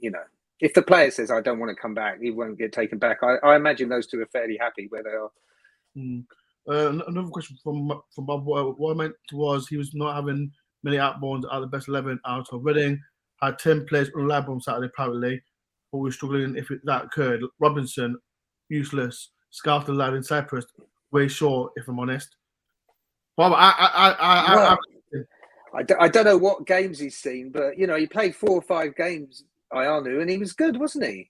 If the player says, I don't want to come back, he won't get taken back. I imagine those two are fairly happy where they are. Another question from Bob. What I meant was he was not having many outbounds out of the best 11 out of Reading. Had 10 players unreliable on Saturday, apparently, but we're struggling if that occurred. Robinson, useless. Scarf the lad in Cyprus, way short, if I'm honest. Bob, I don't know what games he's seen, but he played 4 or 5 games. Ayanu, and he was good, wasn't he?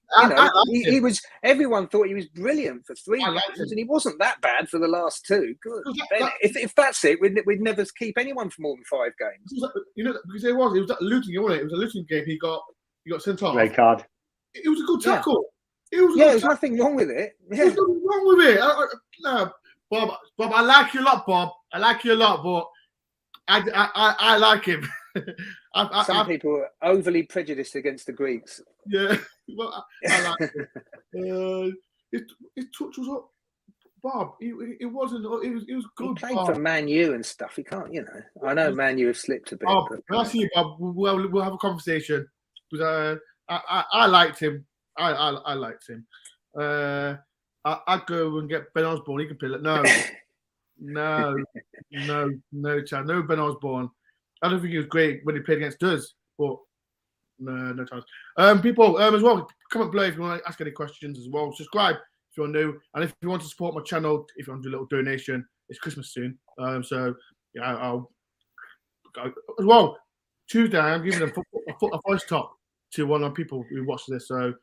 He was. Everyone thought he was brilliant for 3 games, and he wasn't that bad for the last 2. Good. If that's it, we'd never keep anyone for more than 5 games. Because it was that Luton, wasn't it? It was a Luton game. He got sent off. Red card. It was a good tackle. There's nothing wrong with it. Yeah. There's nothing wrong with it. No, Bob, I like you a lot, Bob. I like you a lot, but I like him. Some people are overly prejudiced against the Greeks. Yeah, well, I like it. His touch was up, Bob. It wasn't. It was good. He played for Man U and stuff. He can't, I know Man U have slipped a bit. Bob, when I see you, Bob, we'll have a conversation. Because I liked him. I liked him. I'd go and get Ben Osborne. He can play. No, Chad. No Ben Osborne. I don't think he was great when he played against us, but no chance. People, as well, comment below if you want to ask any questions as well. Subscribe if you're new, and if you want to support my channel, if you want to do a little donation, it's Christmas soon. So yeah, I'll as well. Tuesday, I'm giving a voice top to one of the people who watch this. So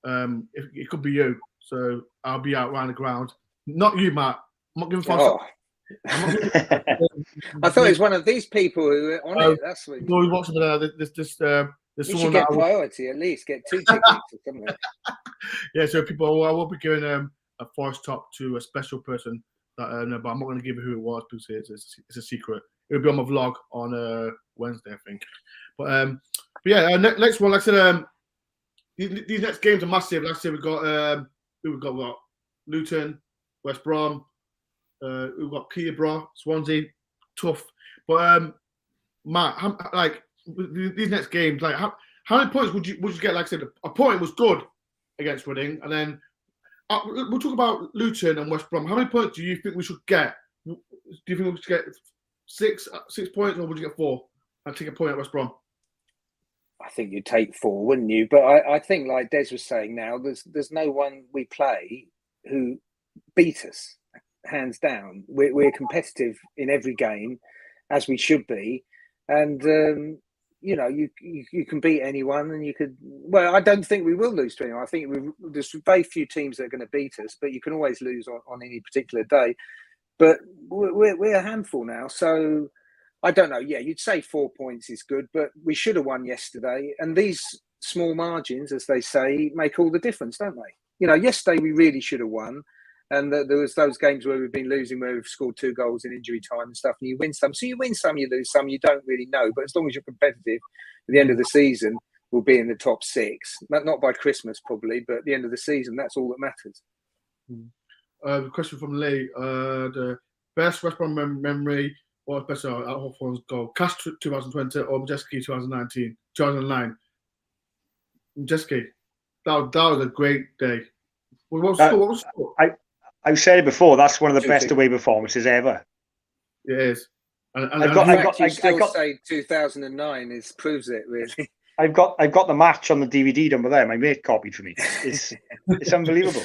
it could be you. So I'll be out around the ground. Not you, Matt. I'm not giving voice top. I thought it was one of these people who were on it. That's what. No, we watched it. There's you someone should get priority at least. Get 2 tickets or something. Yeah, so people, I will be giving a forest top to a special person. But I'm not going to give you who it was because it's a secret. It'll be on my vlog on Wednesday, I think. But yeah, next one. Like I said, these next games are massive. Like I said, we've got Luton, West Brom. We've got Peterborough, Swansea, tough. But Matt, these next games, like how many points would you get? Like I said, a point was good against Reading, and then we'll talk about Luton and West Brom. How many points do you think we should get? Do you think we should get 6 points, or would you get 4 and take a point at West Brom? I think you'd take 4, wouldn't you? But I think, like Des was saying, now there's no one we play who beat us. Hands down, we're competitive in every game, as we should be, and you can beat anyone, and you could. Well, I don't think we will lose to anyone. I think there's very few teams that are going to beat us, but you can always lose on any particular day. But we're a handful now, so I don't know. Yeah, you'd say 4 points is good, but we should have won yesterday, and these small margins, as they say, make all the difference, don't they? Yesterday we really should have won. And there was those games where we've been losing, where we've scored 2 goals in injury time and stuff, and you win some. So you win some, you lose some, you don't really know. But as long as you're competitive, at the end of the season, we'll be in the top 6. Not by Christmas, probably, but at the end of the season, that's all that matters. The question from Lee. The best West Brom memory, or best Hawthorne's goal? Cash 2020 or Majeski 2009? Jeski. That was a great day. What was the score? I've said it before. That's one of the 2-2. best away performances ever. It is. I say 2009 proves it really. I've got the match on the DVD done with there. My mate copied for me. It's unbelievable.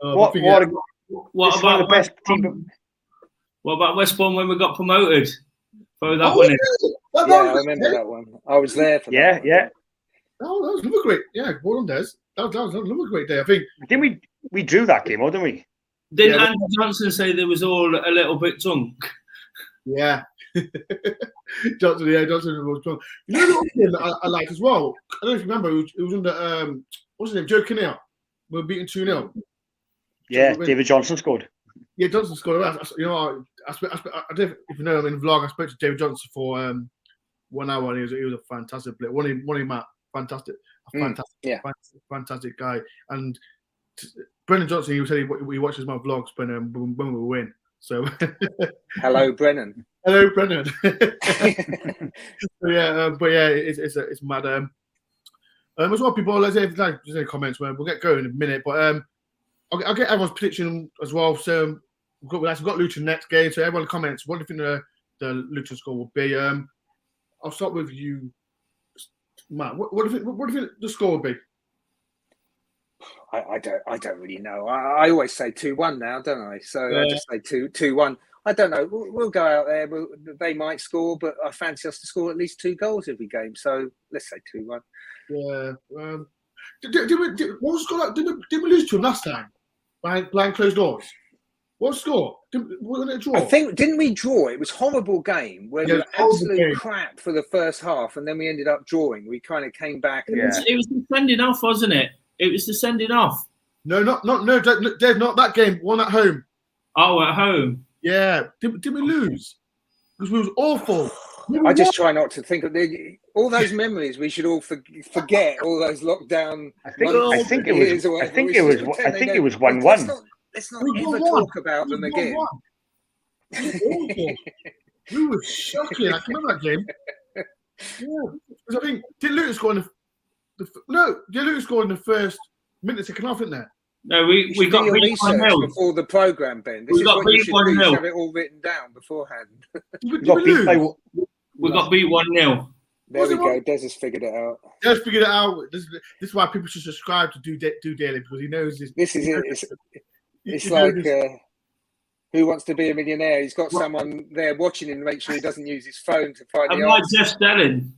What about West Brom? What about West Brom when we got promoted? Throw that one in. I remember that one. I was there for that. Yeah. Oh, that was another great. Yeah, well done, Des. That was another great day. I think. Didn't we drew that game, or didn't we? Didn't Andy Johnson say there was all a little bit drunk? Yeah. Johnson was drunk. You know the game that I liked as well? I don't know if you remember, it was under what's his name? Joe Kinnear. We were beaten 2-0. Yeah, David Johnson scored. Yeah, Johnson scored. I don't know if you know him in the vlog. I spoke to David Johnson for 1 hour, and he was a fantastic player. One of Matt, fantastic guy. And Brendan Johnson, he said he watches my vlogs when we win. So hello, Brennan. Hello, Brennan. It's mad. As well, people. Let's say if there's any comments, we'll get going in a minute. But I'll get everyone's prediction as well. So we've got Luton next game. So everyone comments. What do you think the Luton score will be? I'll start with you, Matt. What do you think the score will be? I don't really know. I always say 2-1 now, don't I? So I just say 2-1. I don't know. We'll go out there. They might score, but I fancy us to score at least 2 goals every game. So let's say 2-1. Yeah. Did we lose to them last time? Behind closed doors. What score? Wasn't it a draw? I think, didn't we draw? It was a horrible game where we were absolute crap for the first half, and then we ended up drawing. We kind of came back. And it was the sending off, wasn't it? It was the sending off. No, not that game. One at home. Oh, at home. Yeah. Did we lose? Because we was awful. I just try not to think of all those memories. We should all forget all those lockdown. I think it was 1-1. Let's not ever talk about them again. We were shocking. I can remember that game. Yeah, because I think did Luton score in the first minute, second half, didn't there? No, we got beat 1-0 before the programme, Ben. This is what you should do. You should have it all written down beforehand. We got beat 1-0. There we go. Des has figured it out. Des figured it out. This is why people should subscribe to Do Daily, because he knows this. This is it. It's like Who Wants to Be a Millionaire? He's got someone there watching him to make sure he doesn't use his phone to find the answer. I'm like Jeff Stelling.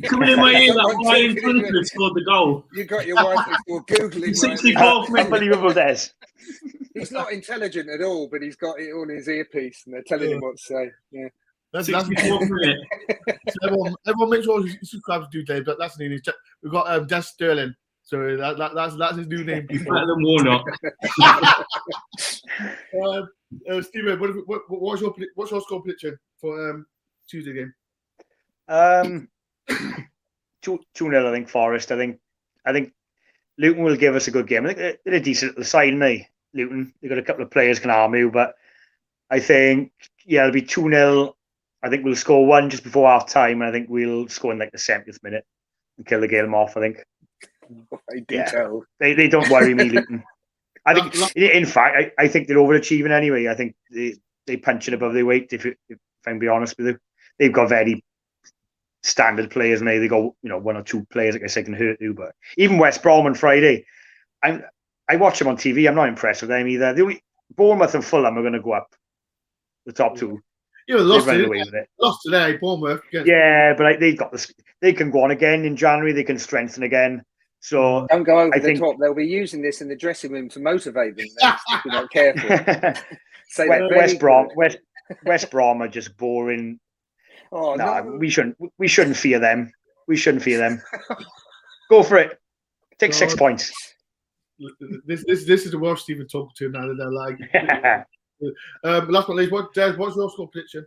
Coming in my ear that Ryan Hunter scored the goal. You got your wife before Googling. 64th minute. Unbelievable, Des. He's not intelligent at all, but he's got it on his earpiece and they're telling him what to say. Yeah. That's 64th minute. So everyone make sure you subscribe to Do Daily. But that's the name. We've got Des Sterling. So that's his new name. Better than Warnock. Stephen, what's your score prediction for Tuesday game? 2-0, I think, Forest. I think Luton will give us a good game. I think they're a decent side, aren't they? Luton. They've got a couple of players can arm you, but I think it'll be 2-0. I think we'll score one just before half time, and I think we'll score in like the 70th minute and kill the game off, I think. They don't worry me, Luton. I think, in fact, I think they're overachieving anyway. I think they punch it above their weight. If I'm being honest with you, they've got very standard players, and they got 1 or 2 players like I said can hurt you. But even West Brom on Friday, I watch them on TV. I'm not impressed with them either. Bournemouth and Fulham are going to go up the top 2. You lost today, Bournemouth. Yeah, but they've got this. They can go on again in January. They can strengthen again. So don't go over the top. They'll be using this in the dressing room to motivate them if you're not careful. West Brom are just boring. Oh no, we shouldn't fear them. We shouldn't fear them. Go for it. Take 6 points. This is the worst Stephen talking to now. They're like. Last but not least, what's your score prediction?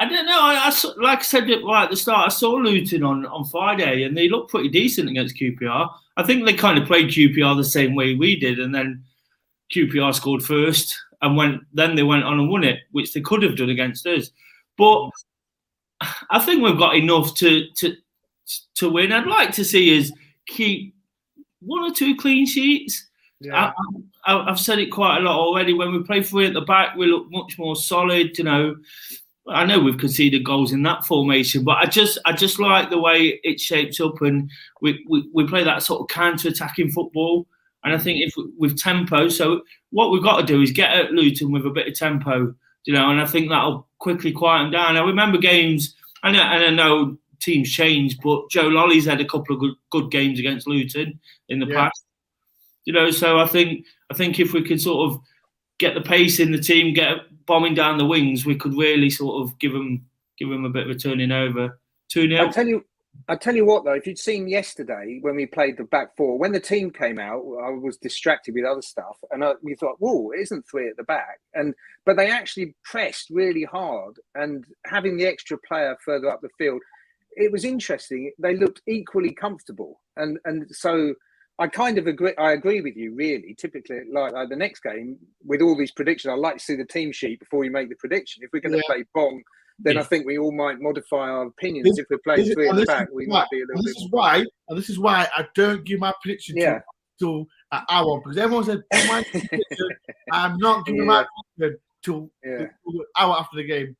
I don't know. I like I said right at the start, I saw Luton on Friday, and they looked pretty decent against QPR. I think they kind of played QPR the same way we did, and then QPR scored first, and then they went on and won it, which they could have done against us. But I think we've got enough to win. I'd like to see us keep 1 or 2 clean sheets. Yeah. I've said it quite a lot already. When we play 3 at the back, we look much more solid. I know we've conceded goals in that formation, but I just like the way it shapes up, and we play that sort of counter-attacking football. And I think with tempo, so what we've got to do is get at Luton with a bit of tempo, and I think that'll quickly quieten down. I remember games, and I know teams change, but Joe Lolly's had a couple of good games against Luton in the past. So I think if we could sort of get the pace in the team, get bombing down the wings, we could really sort of give them a bit of a turning over. 2-0. I tell you what, though, if you'd seen yesterday when we played the back 4, when the team came out, I was distracted with other stuff, and we thought, "Whoa, it isn't 3 at the back." But they actually pressed really hard, and having the extra player further up the field, it was interesting. They looked equally comfortable, and so. I kind of agree. I agree with you, really. Typically, like the next game, with all these predictions, I'd like to see the team sheet before you make the prediction. If we're going to play Bong, then I think we all might modify our opinions. If we're playing 3 at the back, we might be a little bit. This is why I don't give my prediction till an hour, because everyone said, my prediction, I'm not giving my prediction till the hour after the game.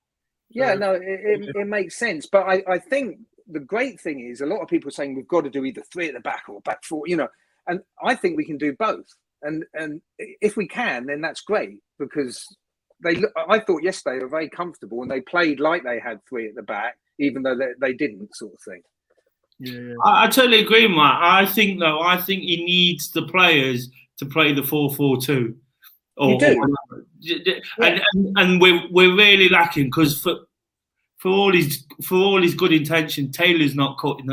Yeah, no, it makes sense. But I think the great thing is a lot of people are saying we've got to do either 3 at the back or back 4, And I think we can do both, and if we can, then that's great, because I thought yesterday they were very comfortable and they played like they had 3 at the back, even though they didn't, sort of thing. Yeah. I totally agree, Matt. I think he needs the players to play the 4-4-2. You do, and we're really lacking, because for all his good intention, Taylor's not cutting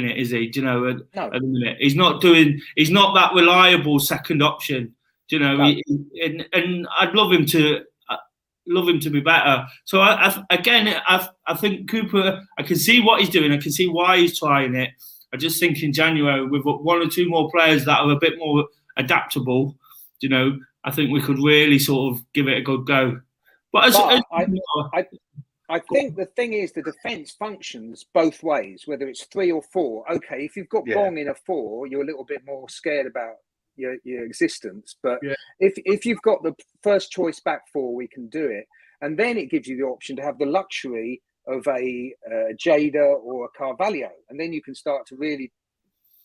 it, is he? No. At the minute, he's not that reliable second option. No. And I'd love him to be better. So I think Cooper. I can see what he's doing. I can see why he's trying it. I just think in January, with 1 or 2 more players that are a bit more adaptable, I think we could really sort of give it a good go. But I think the thing is the defence functions both ways, whether it's 3 or 4. Okay, if you've got Bong in a 4, you're a little bit more scared about your existence. But if you've got the first choice back 4, we can do it. And then it gives you the option to have the luxury of a Jada or a Carvalho. And then you can start to really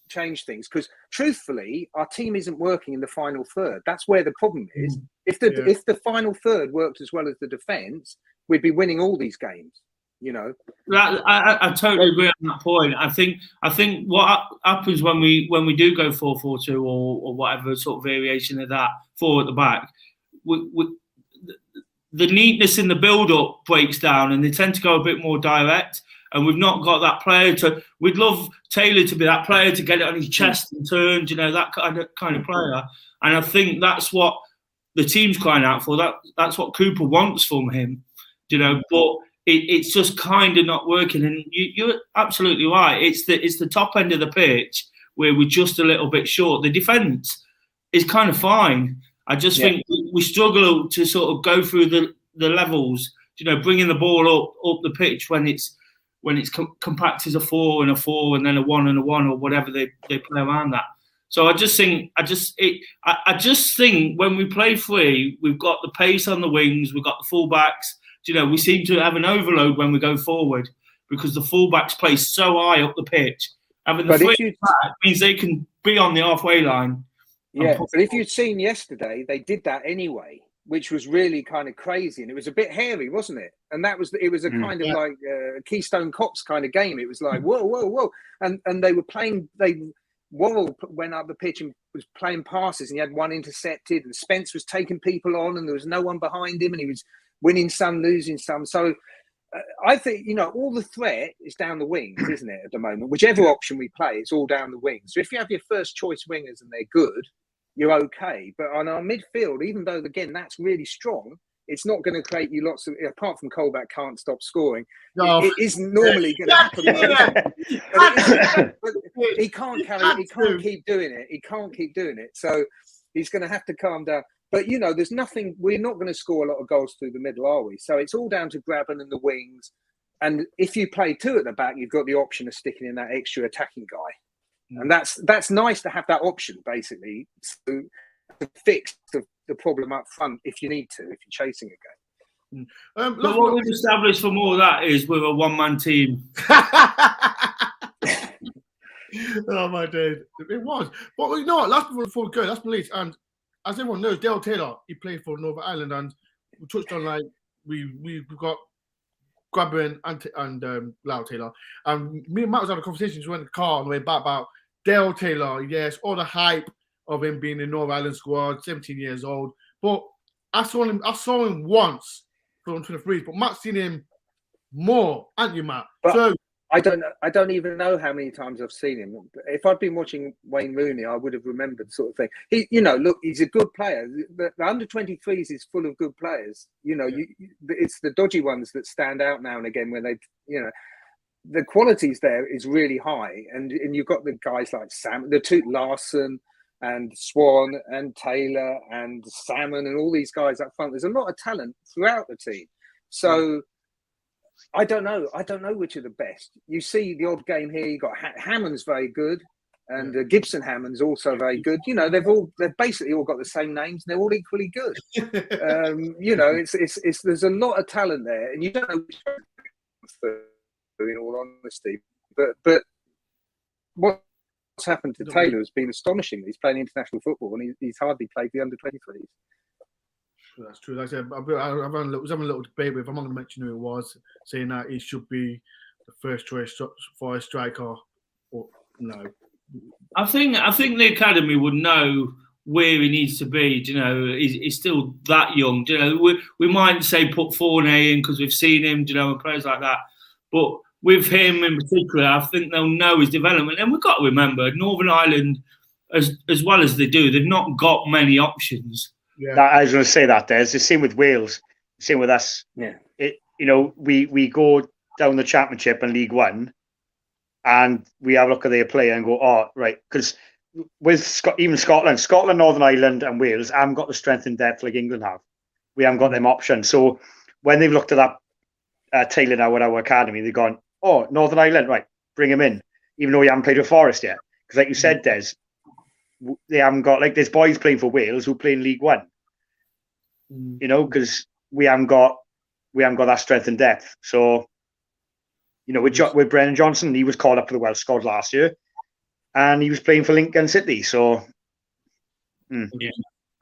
change things. Because truthfully, our team isn't working in the final third. That's where the problem is. If the final third worked as well as the defence, we'd be winning all these games, I totally agree on that point. I think what happens when we do go 4-4-2 or whatever sort of variation of that, 4 at the back, the neatness in the build-up breaks down, and they tend to go a bit more direct. And we've not got that player to. We'd love Taylor to be that player to get it on his chest and turn, that kind of player. And I think that's what the team's crying out for. That's what Cooper wants from him. But it's just kind of not working. And you're absolutely right. It's the top end of the pitch where we're just a little bit short. The defence is kind of fine. I just think we struggle to sort of go through the levels, bringing the ball up the pitch when it's compact as a 4 and a 4 and then a 1 and a 1 or whatever they play around that. So I just think when we play 3, we've got the pace on the wings, we've got the fullbacks. We seem to have an overload when we go forward because the fullbacks play so high up the pitch. Having the 3 back means they can be on the halfway line. Yeah, but if you'd seen yesterday, they did that anyway, which was really kind of crazy, and it was a bit hairy, wasn't it? And it was a kind of like Keystone Cops kind of game. It was like whoa, and they were playing. Worrell went up the pitch and was playing passes, and he had 1 intercepted, and Spence was taking people on, and there was no one behind him, and he was winning some, losing some. So I think, all the threat is down the wings, isn't it, at the moment? Whichever option we play, it's all down the wings. So if you have your first choice wingers and they're good, you're okay. But on our midfield, even though, again, that's really strong, it's not going to create you lots of, apart from Colback can't stop scoring. It isn't normally going to happen. But he can't keep doing it. He can't keep doing it. So he's going to have to calm down. But, there's nothing, we're not going to score a lot of goals through the middle, are we? So it's all down to Grabban and the wings. And if you play 2 at the back, you've got the option of sticking in that extra attacking guy. And that's nice to have that option, basically, to fix the problem up front if you need to, if you're chasing a game. But what we've established from all that is we're a one-man team. Oh my days, it was. But you know what? Last before we go, that's police. And as everyone knows, Dale Taylor, he played for Northern Ireland, and we touched on like we've got Grabban and Lau Taylor. And me and Matt was having a conversation. We went in the car on the way back about Dale Taylor. Yes, all the hype of him being in the Northern Ireland squad, 17 years old. But I saw him once for 23s, but Matt's seen him more, haven't you, Matt? But so I don't even know how many times I've seen him. If I'd been watching Wayne Rooney, I would have remembered, sort of thing. Look, he's a good player. The under 23s is full of good players. It's the dodgy ones that stand out now and again when the qualities there is really high, and you've got the guys like Sam, the 2 Larson and Swan and Taylor and Salmon and all these guys up front. There's a lot of talent throughout the team. So. I don't know which are the best. You see the odd game here. You got Hammond's very good, and Gibson Hammond's also very good. They've basically all got the same names, and they're all equally good. It's there's a lot of talent there, and you don't know which one, in all honesty. But what's happened to Taylor has been astonishing. He's playing international football, and he's hardly played the under 23s. That's true. Like I said, I was having a little debate with. I'm not going to mention who it was, saying that he should be the first choice for a striker. Or no, I think the academy would know where he needs to be. He's still that young. We might say put Fournier in because we've seen him. And players like that. But with him in particular, I think they'll know his development. And we've got to remember, Northern Ireland, as well as they do, they've not got many options. Yeah. I was going to say that. There's the same with Wales, same with us. Yeah. We go down the Championship and League One, and we have a look at their player and go, oh right, because with even Scotland, Northern Ireland, and Wales haven't got the strength and depth like England have. We haven't got them options. So when they've looked at that Taylor now at our academy, they've gone, oh, Northern Ireland, right, bring him in, even though he hasn't played with Forest yet. Because like you said, Des, they haven't got there's boys playing for Wales who play in League One. Because we haven't got that strength and depth. So, with Brennan Johnson, he was called up for the Welsh squad last year, and he was playing for Lincoln City. So,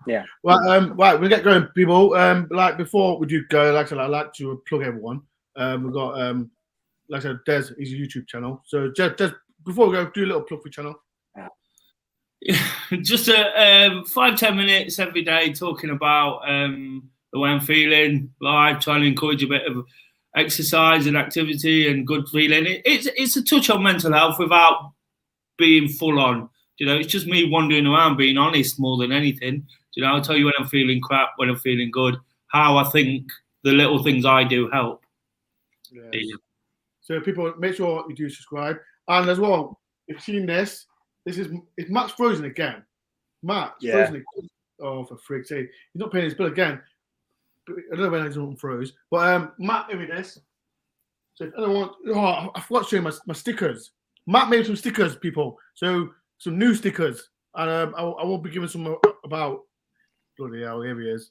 yeah. Well, right, we'll get going, people. Before we do go, like I said, I'd like to plug everyone. We've got, like I said, Des, his YouTube channel. So, Des, before we go, do a little plug for your channel. Just 5-10 minutes every day talking about the way I'm feeling, live, trying to encourage a bit of exercise and activity and good feeling. It's a touch on mental health without being full on. It's just me wandering around, being honest more than anything. I'll tell you when I'm feeling crap, when I'm feeling good, how I think the little things I do help. Yeah. So people, make sure you do subscribe. And as well, if you've seen this, it's Matt's frozen again. Matt's frozen again. Oh, for freak's sake. He's not paying his bill again. I don't know when he's on froze. But Matt made me this. So if anyone I forgot to show you my stickers. Matt made some stickers, people. So some new stickers. And I will be giving some about bloody hell, here he is.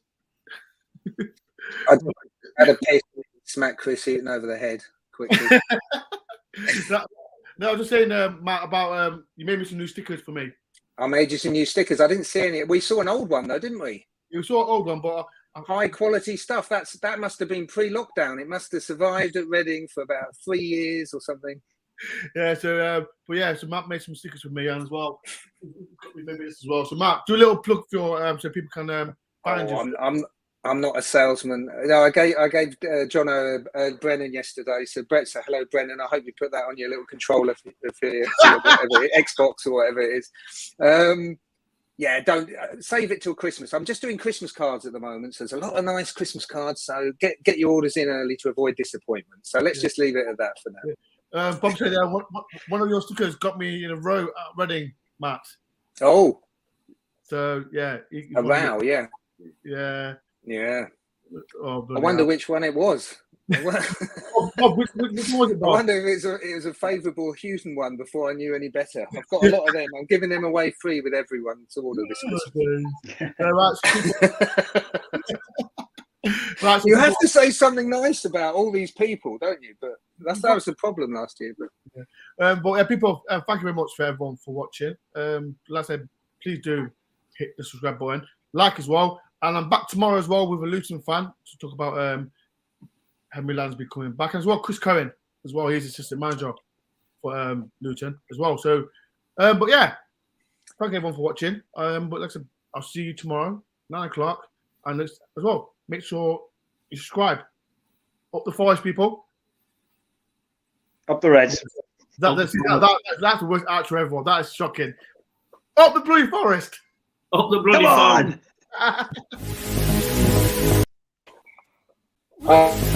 I had a pace smack Chris Eaton over the head quickly. No, I was just saying, Matt, about you made me some new stickers for me. I made you some new stickers. I didn't see any. We saw an old one though, didn't we? You saw an old one, but high quality stuff. That must have been pre-lockdown. It must have survived at Reading for about 3 years or something. Yeah. So, so Matt made some stickers for me, and as well, maybe this as well. So, Matt, do a little plug for your so people can find you. I'm not a salesman. No, I gave John Brennan yesterday. So Brett said, hello, Brennan. I hope you put that on your little controller for whatever, Xbox or whatever it is. Don't save it till Christmas. I'm just doing Christmas cards at the moment. So there's a lot of nice Christmas cards. So get your orders in early to avoid disappointment. So let's just leave it at that for now. Yeah. Bob said one of your stickers got me in a row at Reading, Matt. Oh. So, yeah. Wow, yeah. Yeah. Yeah. Oh, I wonder which one it was. Which one was it, I wonder if it was a favourable Houghton one before I knew any better. I've got a lot of them. I'm giving them away free with everyone to order this. Right, You have to say something nice about all these people, don't you? But that was the problem last year. But people, thank you very much for everyone for watching. Like I said, please do hit the subscribe button, like as well. And I'm back tomorrow as well with a Luton fan to talk about Henry Lansby coming back, as well Chris Cohen as well. He's assistant manager for Luton as well. So, but yeah, thank everyone for watching. But like I said, I'll see you tomorrow, 9 o'clock, and as well, make sure you subscribe. Up the Forest, people. Up the Reds. That's the worst outro ever. That is shocking. Up the Blue Forest. Up the bloody Come phone. on!